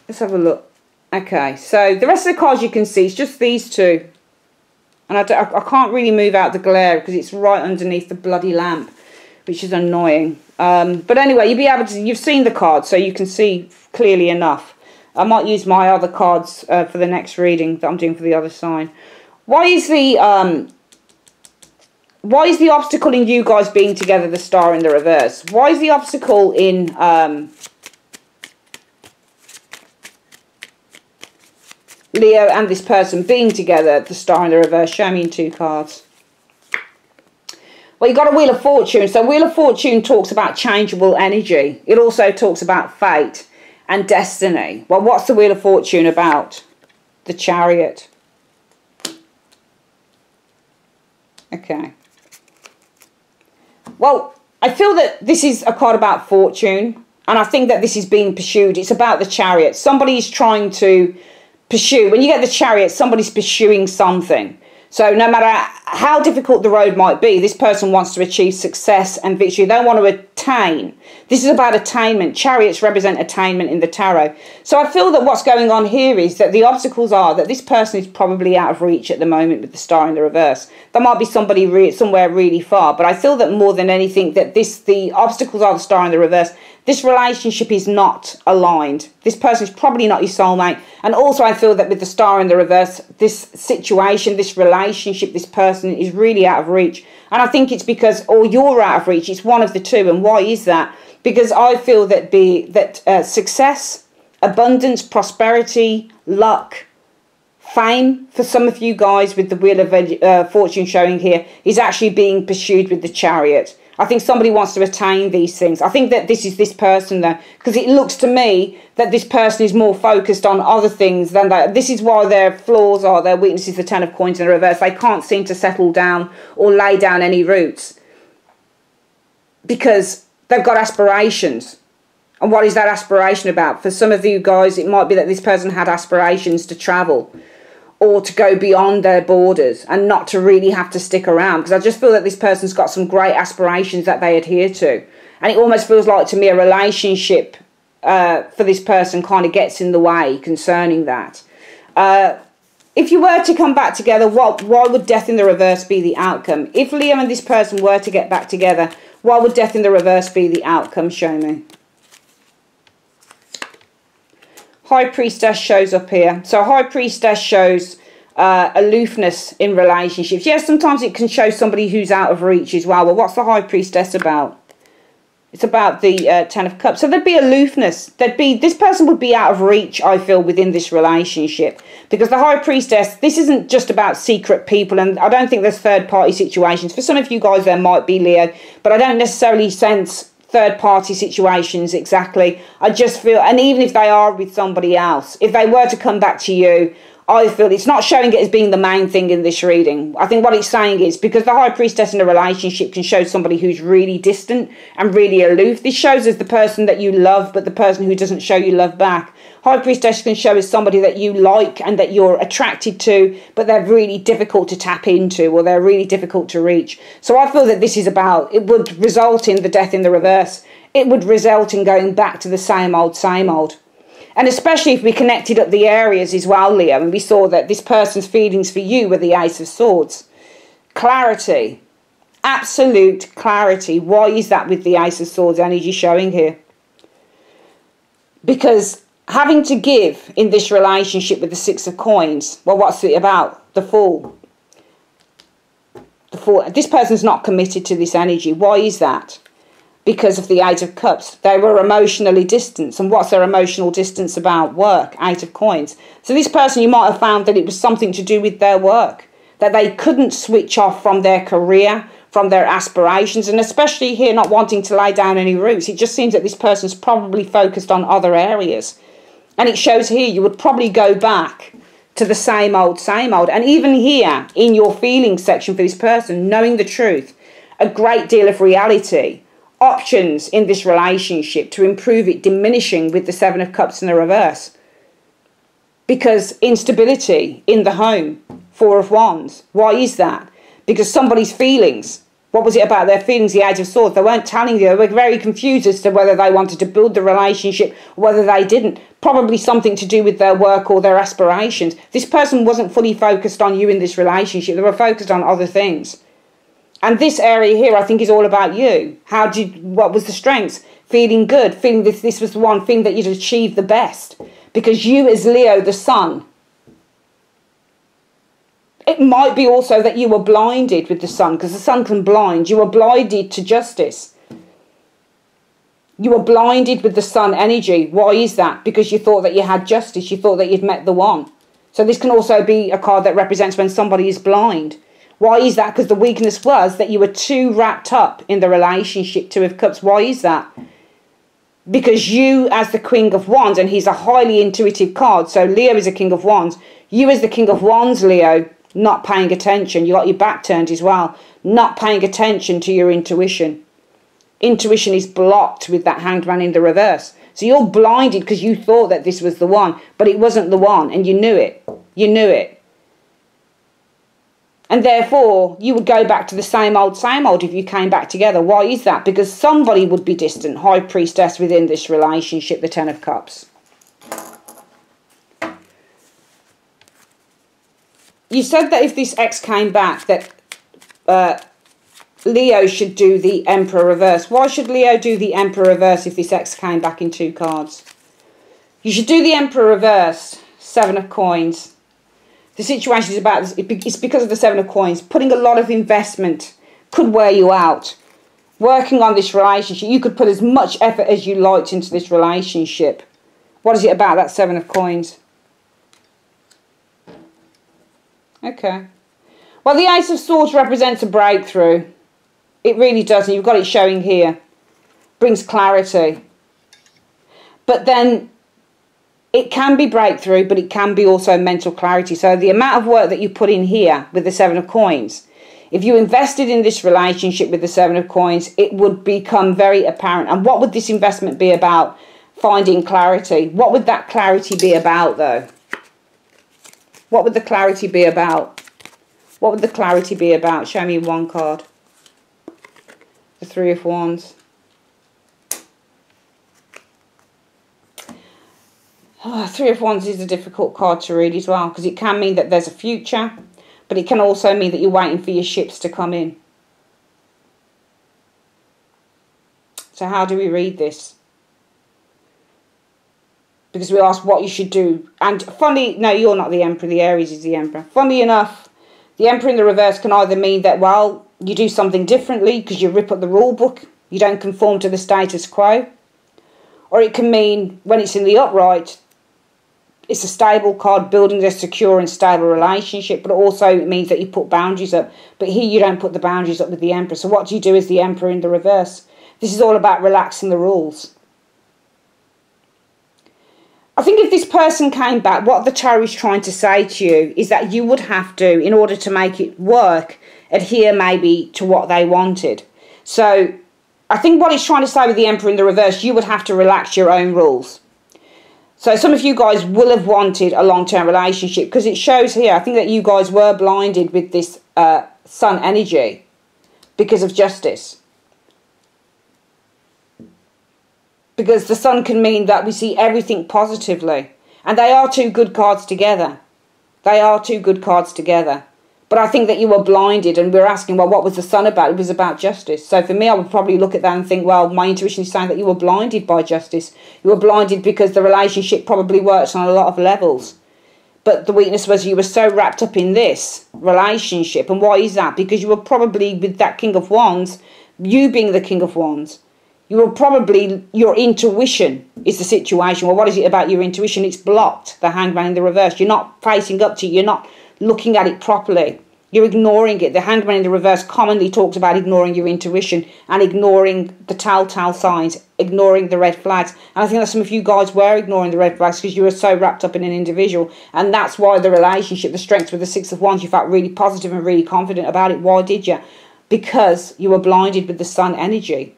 Let's have a look. Okay, so the rest of the cards you can see is just these two. And I can't really move out the glare because it's right underneath the bloody lamp, which is annoying. But anyway, you've seen the cards, so you can see clearly enough. I might use my other cards for the next reading that I'm doing for the other sign. Why is the obstacle in you guys being together, the Star in the reverse? Why is the obstacle in Leo and this person being together, the Star in the reverse? Show me in two cards. Well, you've got a Wheel of Fortune. So Wheel of Fortune talks about changeable energy. It also talks about fate and destiny. Well, what's the Wheel of Fortune about? The Chariot. Okay. Well, I feel that this is a card about fortune. And I think that this is being pursued. It's about the Chariot. Somebody is trying to pursue. When you get the Chariot, somebody's pursuing something. So no matter how difficult the road might be, this person wants to achieve success and victory. They want to attain. This is about attainment. Chariots represent attainment in the tarot. So I feel that what's going on here is that the obstacles are that this person is probably out of reach at the moment with the Star in the reverse. There might be somebody somewhere really far, but I feel that more than anything that the obstacles are the Star in the reverse. This relationship is not aligned. This person is probably not your soulmate. And also I feel that with the Star in the reverse, this situation, this relationship, this person is really out of reach. And I think it's because, or you're out of reach. It's one of the two. And why is that? Because I feel that success, abundance, prosperity, luck, fame for some of you guys with the Wheel of Fortune showing here is actually being pursued with the Chariot. I think somebody wants to attain these things. I think that this is this person though, because it looks to me that this person is more focused on other things than that. This is why their flaws are, their weaknesses, the 10 of coins in the reverse. They can't seem to settle down or lay down any roots because they've got aspirations. And what is that aspiration about? For some of you guys, it might be that this person had aspirations to travel or to go beyond their borders and not to really have to stick around. Because I just feel that this person's got some great aspirations that they adhere to. And it almost feels like to me a relationship for this person kind of gets in the way concerning that. If you were to come back together, why would death in the reverse be the outcome? If Leo and this person were to get back together, why would death in the reverse be the outcome? Show me. High Priestess shows up here. So High Priestess shows aloofness in relationships. Yes, sometimes it can show somebody who's out of reach as well. Well, what's the High Priestess about? It's about the 10 of Cups. So there'd be aloofness. This person would be out of reach, I feel, within this relationship. Because the High Priestess, this isn't just about secret people. And I don't think there's third-party situations. For some of you guys, there might be, Leo. But I don't necessarily sense third-party situations exactly. I just feel, and even if they are with somebody else, if they were to come back to you, I feel it's not showing it as being the main thing in this reading. I think what it's saying is, because the High Priestess in a relationship can show somebody who's really distant and really aloof. This shows as the person that you love, but the person who doesn't show you love back. High Priestess can show as somebody that you like and that you're attracted to, but they're really difficult to tap into, or they're really difficult to reach. So I feel that this is about, it would result in the death in the reverse. It would result in going back to the same old, same old. And especially if we connected up the areas as well, Leo, and we saw that this person's feelings for you were the Ace of Swords. Clarity. Absolute clarity. Why is that with the Ace of Swords energy showing here? Because having to give in this relationship with the Six of Coins, well, what's it about? The Fool. The Fool. This person's not committed to this energy. Why is that? Because of the Eight of Cups. They were emotionally distant. And what's their emotional distance about? Work. Eight of Coins. So this person, you might have found that it was something to do with their work. That they couldn't switch off from their career, from their aspirations. And especially here, not wanting to lay down any roots. It just seems that this person's probably focused on other areas. And it shows here you would probably go back to the same old, same old. And even here, in your feelings section for this person, knowing the truth, a great deal of reality, options in this relationship to improve it, diminishing with the Seven of Cups in the reverse. Because instability in the home, Four of Wands. Why is that? Because somebody's feelings, what was it about their feelings, the Eight of Swords? They weren't telling you. They were very confused as to whether they wanted to build the relationship or whether they didn't. Probably something to do with their work or their aspirations. This person wasn't fully focused on you in this relationship. They were focused on other things. And this area here, I think, is all about you. What was the strengths? Feeling good, feeling this was the one thing that you'd achieved the best. Because you as Leo, the sun. It might be also that you were blinded with the sun, because the sun can blind. You were blinded to justice. You were blinded with the sun energy. Why is that? Because you thought that you had justice. You thought that you'd met the one. So this can also be a card that represents when somebody is blind. Why is that? Because the weakness was that you were too wrapped up in the relationship, Two of Cups. Why is that? Because you as the King of Wands, and he's a highly intuitive card, so Leo is a King of Wands. You as the King of Wands, Leo, not paying attention. You got your back turned as well. Not paying attention to your intuition. Intuition is blocked with that Hanged Man in the reverse. So you're blinded because you thought that this was the one, but it wasn't the one, and you knew it. You knew it. And therefore, you would go back to the same old if you came back together. Why is that? Because somebody would be distant. High Priestess within this relationship, the Ten of Cups. You said that if this ex came back, that Leo should do the Emperor reverse. Why should Leo do the Emperor reverse if this ex came back in two cards? You should do the Emperor reverse, Seven of Coins. The situation is about, it's because of the Seven of Coins. Putting a lot of investment could wear you out. Working on this relationship, you could put as much effort as you liked into this relationship. What is it about, that Seven of Coins? Okay. Well, the Ace of Swords represents a breakthrough. It really does. And you've got it showing here. Brings clarity. But then it can be breakthrough, but it can be also mental clarity. So the amount of work that you put in here with the Seven of Coins, if you invested in this relationship with the Seven of Coins, it would become very apparent. And what would this investment be about? Finding clarity. What would that clarity be about, though? What would the clarity be about? What would the clarity be about? Show me one card. The Three of Wands. Oh, Three of Wands is a difficult card to read as well, because it can mean that there's a future, but it can also mean that you're waiting for your ships to come in. So how do we read this? Because we ask what you should do. And funny, no, you're not the Emperor, the Aries is the Emperor. Funnily enough, the Emperor in the reverse can either mean that, well, you do something differently because you rip up the rule book, you don't conform to the status quo. Or it can mean, when it's in the upright, it's a stable card, building a secure and stable relationship, but also it means that you put boundaries up. But here you don't put the boundaries up with the Emperor. So what do you do as the Emperor in the reverse? This is all about relaxing the rules. I think if this person came back, what the tarot is trying to say to you is that you would have to, in order to make it work, adhere maybe to what they wanted. So I think what it's trying to say with the Emperor in the reverse, you would have to relax your own rules. So some of you guys will have wanted a long-term relationship, because it shows here, I think that you guys were blinded with this sun energy because of justice. Because the sun can mean that we see everything positively. And they are two good cards together. They are two good cards together. But I think that you were blinded, and we're asking, well, what was the sun about? It was about justice. So for me, I would probably look at that and think, well, my intuition is saying that you were blinded by justice. You were blinded because the relationship probably worked on a lot of levels. But the weakness was you were so wrapped up in this relationship. And why is that? Because you were probably with that King of Wands, you being the King of Wands, you were probably, your intuition is the situation. Well, what is it about your intuition? It's blocked, the Hangman in the reverse. You're not facing up to it. You're not looking at it properly. You're ignoring it. The Hangman in the reverse commonly talks about ignoring your intuition and ignoring the telltale signs, ignoring the red flags. And I think that some of you guys were ignoring the red flags because you were so wrapped up in an individual. And that's why the relationship, the strengths with the Six of Wands, you felt really positive and really confident about it. Why did you? Because you were blinded with the sun energy.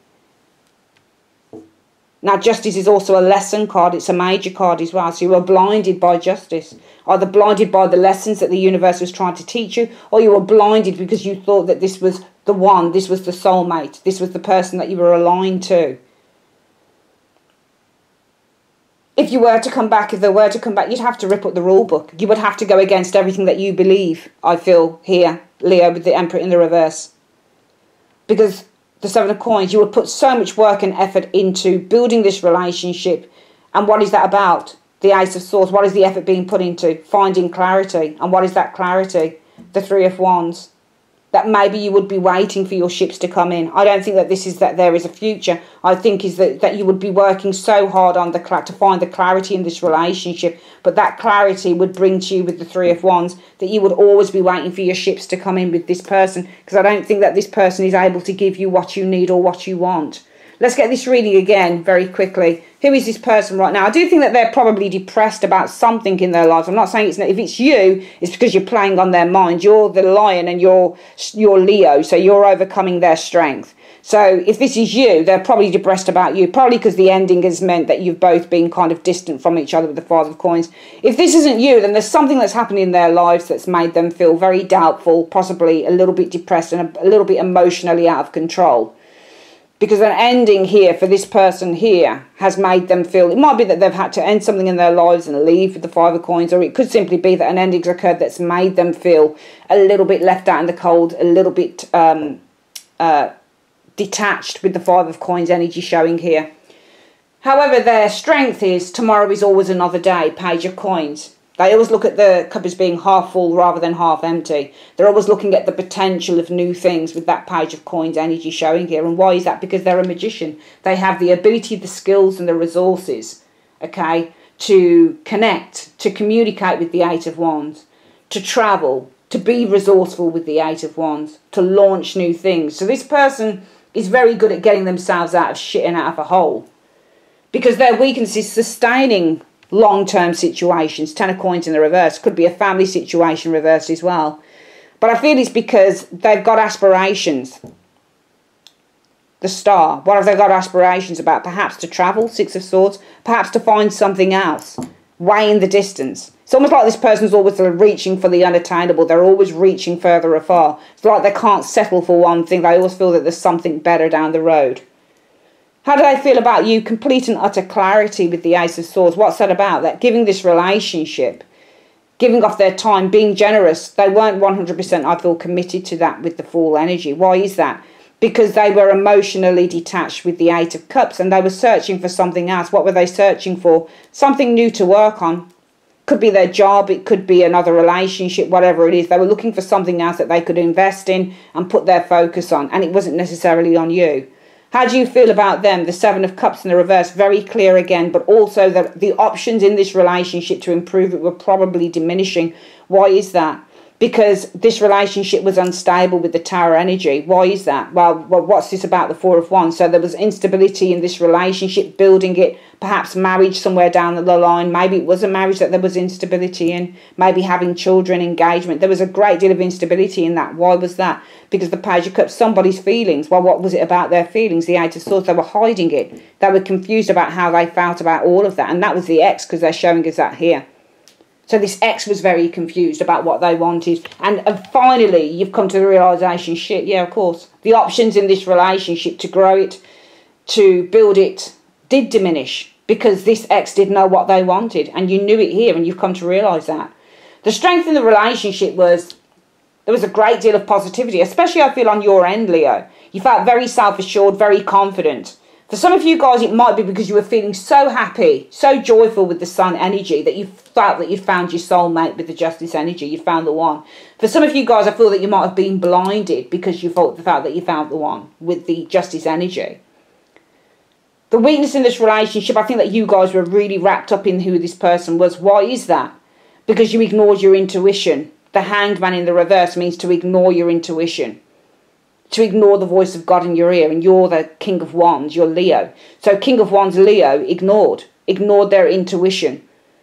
Now, justice is also a lesson card. It's a major card as well. So you were blinded by justice. Either blinded by the lessons that the universe was trying to teach you, or you were blinded because you thought that this was the one, this was the soulmate, this was the person that you were aligned to. If you were to come back, if they were to come back, you'd have to rip up the rule book. You would have to go against everything that you believe, I feel, here, Leo, with the Emperor in the reverse. Because the Seven of Coins, you would put so much work and effort into building this relationship. And what is that about? The Ace of Swords. What is the effort being put into? Finding clarity. And what is that clarity? The Three of Wands. That maybe you would be waiting for your ships to come in. I don't think that this is that there is a future. I think is that you would be working so hard on to find the clarity in this relationship. But that clarity would bring to you with the Three of Wands that you would always be waiting for your ships to come in with this person. Because I don't think that this person is able to give you what you need or what you want. Let's get this reading again very quickly. Who is this person right now? I do think that they're probably depressed about something in their lives. I'm not saying it's not. If it's you, it's because you're playing on their mind. You're the lion and you're Leo, so you're overcoming their strength. So if this is you, they're probably depressed about you, probably because the ending has meant that you've both been kind of distant from each other with the Five of Coins. If this isn't you, then there's something that's happened in their lives that's made them feel very doubtful, possibly a little bit depressed and a little bit emotionally out of control. Because an ending here for this person here has made them feel, it might be that they've had to end something in their lives and leave with the Five of Coins, or it could simply be that an ending's occurred that's made them feel a little bit left out in the cold, a little bit detached with the Five of Coins energy showing here. However, their strength is tomorrow is always another day, Page of Coins. They always look at the cup as being half full rather than half empty. They're always looking at the potential of new things with that Page of Coins energy showing here. And why is that? Because they're a magician. They have the ability, the skills and the resources, okay, to connect, to communicate with the Eight of Wands, to travel, to be resourceful with the Eight of Wands, to launch new things. So this person is very good at getting themselves out of shit and out of a hole, because their weakness is sustaining long-term situations. Ten of Coins in the reverse. Could be a family situation reversed as well. But I feel it's because they've got aspirations. The Star. What have they got aspirations about? Perhaps to travel, Six of Swords. Perhaps to find something else. Way in the distance. It's almost like this person's always reaching for the unattainable. They're always reaching further afar. It's like they can't settle for one thing. They always feel that there's something better down the road. How do they feel about you? Complete and utter clarity with the Ace of Swords. What's that about? That giving this relationship, giving off their time, being generous. They weren't 100%, I feel, committed to that with the Fool energy. Why is that? Because they were emotionally detached with the Eight of Cups and they were searching for something else. What were they searching for? Something new to work on. Could be their job, it could be another relationship, whatever it is. They were looking for something else that they could invest in and put their focus on, and it wasn't necessarily on you. How do you feel about them? The Seven of Cups in the reverse, very clear again, but also that the options in this relationship to improve it were probably diminishing. Why is that? Because this relationship was unstable with the Tower energy. Why is that? Well, what's this about the Four of Wands? So there was instability in this relationship, building it, perhaps marriage somewhere down the line. Maybe it was a marriage that there was instability in. Maybe having children, engagement. There was a great deal of instability in that. Why was that? Because the Page of Cups, somebody's feelings. Well, what was it about their feelings? The Eight of Swords, they were hiding it. They were confused about how they felt about all of that. And that was the X, because they're showing us that here. So this ex was very confused about what they wanted. And finally, you've come to the realisation, shit, yeah, of course. The options in this relationship to grow it, to build it, did diminish. Because this ex didn't know what they wanted. And you knew it here, and you've come to realise that. The strength in the relationship was, there was a great deal of positivity. Especially, I feel, on your end, Leo. You felt very self-assured, very confident. For some of you guys, it might be because you were feeling so happy, so joyful with the Sun energy that you felt that you found your soulmate with the Justice energy. You found the one. For some of you guys, I feel that you might have been blinded because you felt the fact that you found the one with the Justice energy. The weakness in this relationship, I think that you guys were really wrapped up in who this person was. Why is that? Because you ignored your intuition. The Hanged Man in the reverse means to ignore your intuition. To ignore the voice of God in your ear, and you're the King of Wands, you're Leo. So King of Wands, Leo, ignored their intuition,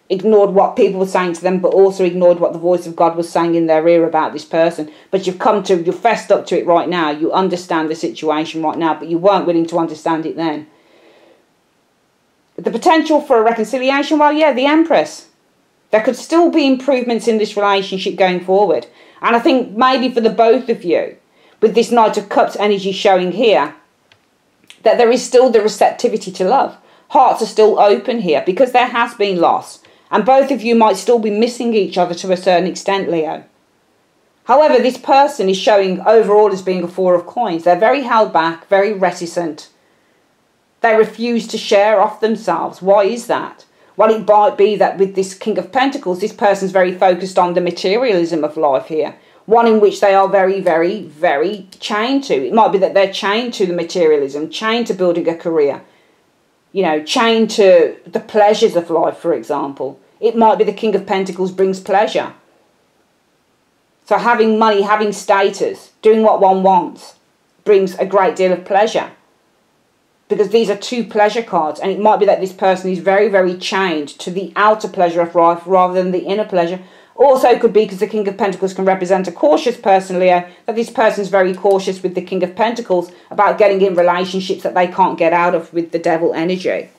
ignored what people were saying to them, but also ignored what the voice of God was saying in their ear about this person. But you're fessed up to it right now, you understand the situation right now, but you weren't willing to understand it then. The potential for a reconciliation, well, yeah, the Empress. There could still be improvements in this relationship going forward. And I think maybe for the both of you, with this Knight of Cups energy showing here, that there is still the receptivity to love. Hearts are still open here because there has been loss. And both of you might still be missing each other to a certain extent, Leo. However, this person is showing overall as being a Four of Coins. They're very held back, very reticent. They refuse to share off themselves. Why is that? Well, it might be that with this King of Pentacles, this person's very focused on the materialism of life here. One in which they are very, very, very chained to. It might be that they're chained to the materialism, chained to building a career. You know, chained to the pleasures of life, for example. It might be the King of Pentacles brings pleasure. So having money, having status, doing what one wants, brings a great deal of pleasure. Because these are two pleasure cards. And it might be that this person is very, very chained to the outer pleasure of life rather than the inner pleasure. Also, it could be because the King of Pentacles can represent a cautious person, Leo, that this person's very cautious with the King of Pentacles about getting in relationships that they can't get out of with the Devil energy.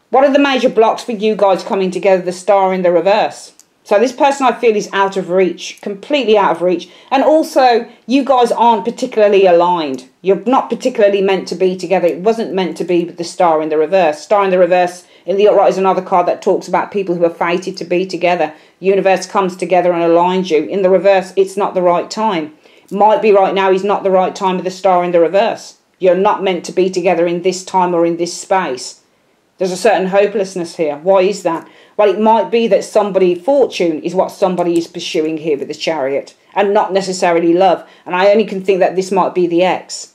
What are the major blocks for you guys coming together? The Star in the reverse. So this person, I feel, is out of reach, completely out of reach. And also, you guys aren't particularly aligned. You're not particularly meant to be together. It wasn't meant to be with the Star in the reverse. Star in the reverse in the upright is another card that talks about people who are fated to be together. Universe comes together and aligns you. In the reverse, it's not the right time. Might be right now is not the right time with the Star in the reverse. You're not meant to be together in this time or in this space. There's a certain hopelessness here. Why is that? Well, it might be that fortune is what somebody is pursuing here with the Chariot, and not necessarily love. And I only can think that this might be the ex.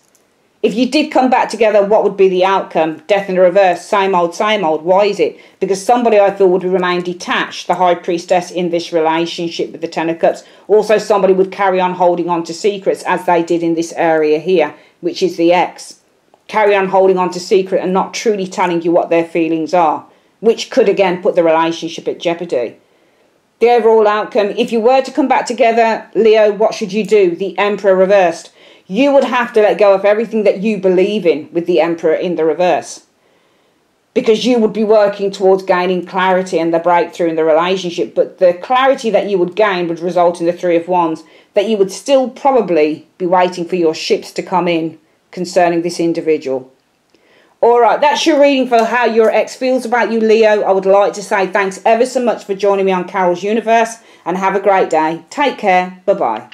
If you did come back together, what would be the outcome? Death in the reverse, same old, same old. Why is it? Because somebody, I feel, would remain detached, the High Priestess, in this relationship with the Ten of Cups. Also, somebody would carry on holding on to secrets, as they did in this area here, which is the ex. Carry on holding on to secret and not truly telling you what their feelings are, which could, again, put the relationship at jeopardy. The overall outcome, if you were to come back together, Leo, what should you do? The Emperor reversed. You would have to let go of everything that you believe in with the Emperor in the reverse, because you would be working towards gaining clarity and the breakthrough in the relationship. But the clarity that you would gain would result in the Three of Wands, that you would still probably be waiting for your ships to come in concerning this individual. Alright, that's your reading for how your ex feels about you, Leo. I would like to say thanks ever so much for joining me on Carol's Universe, and have a great day. Take care. Bye-bye.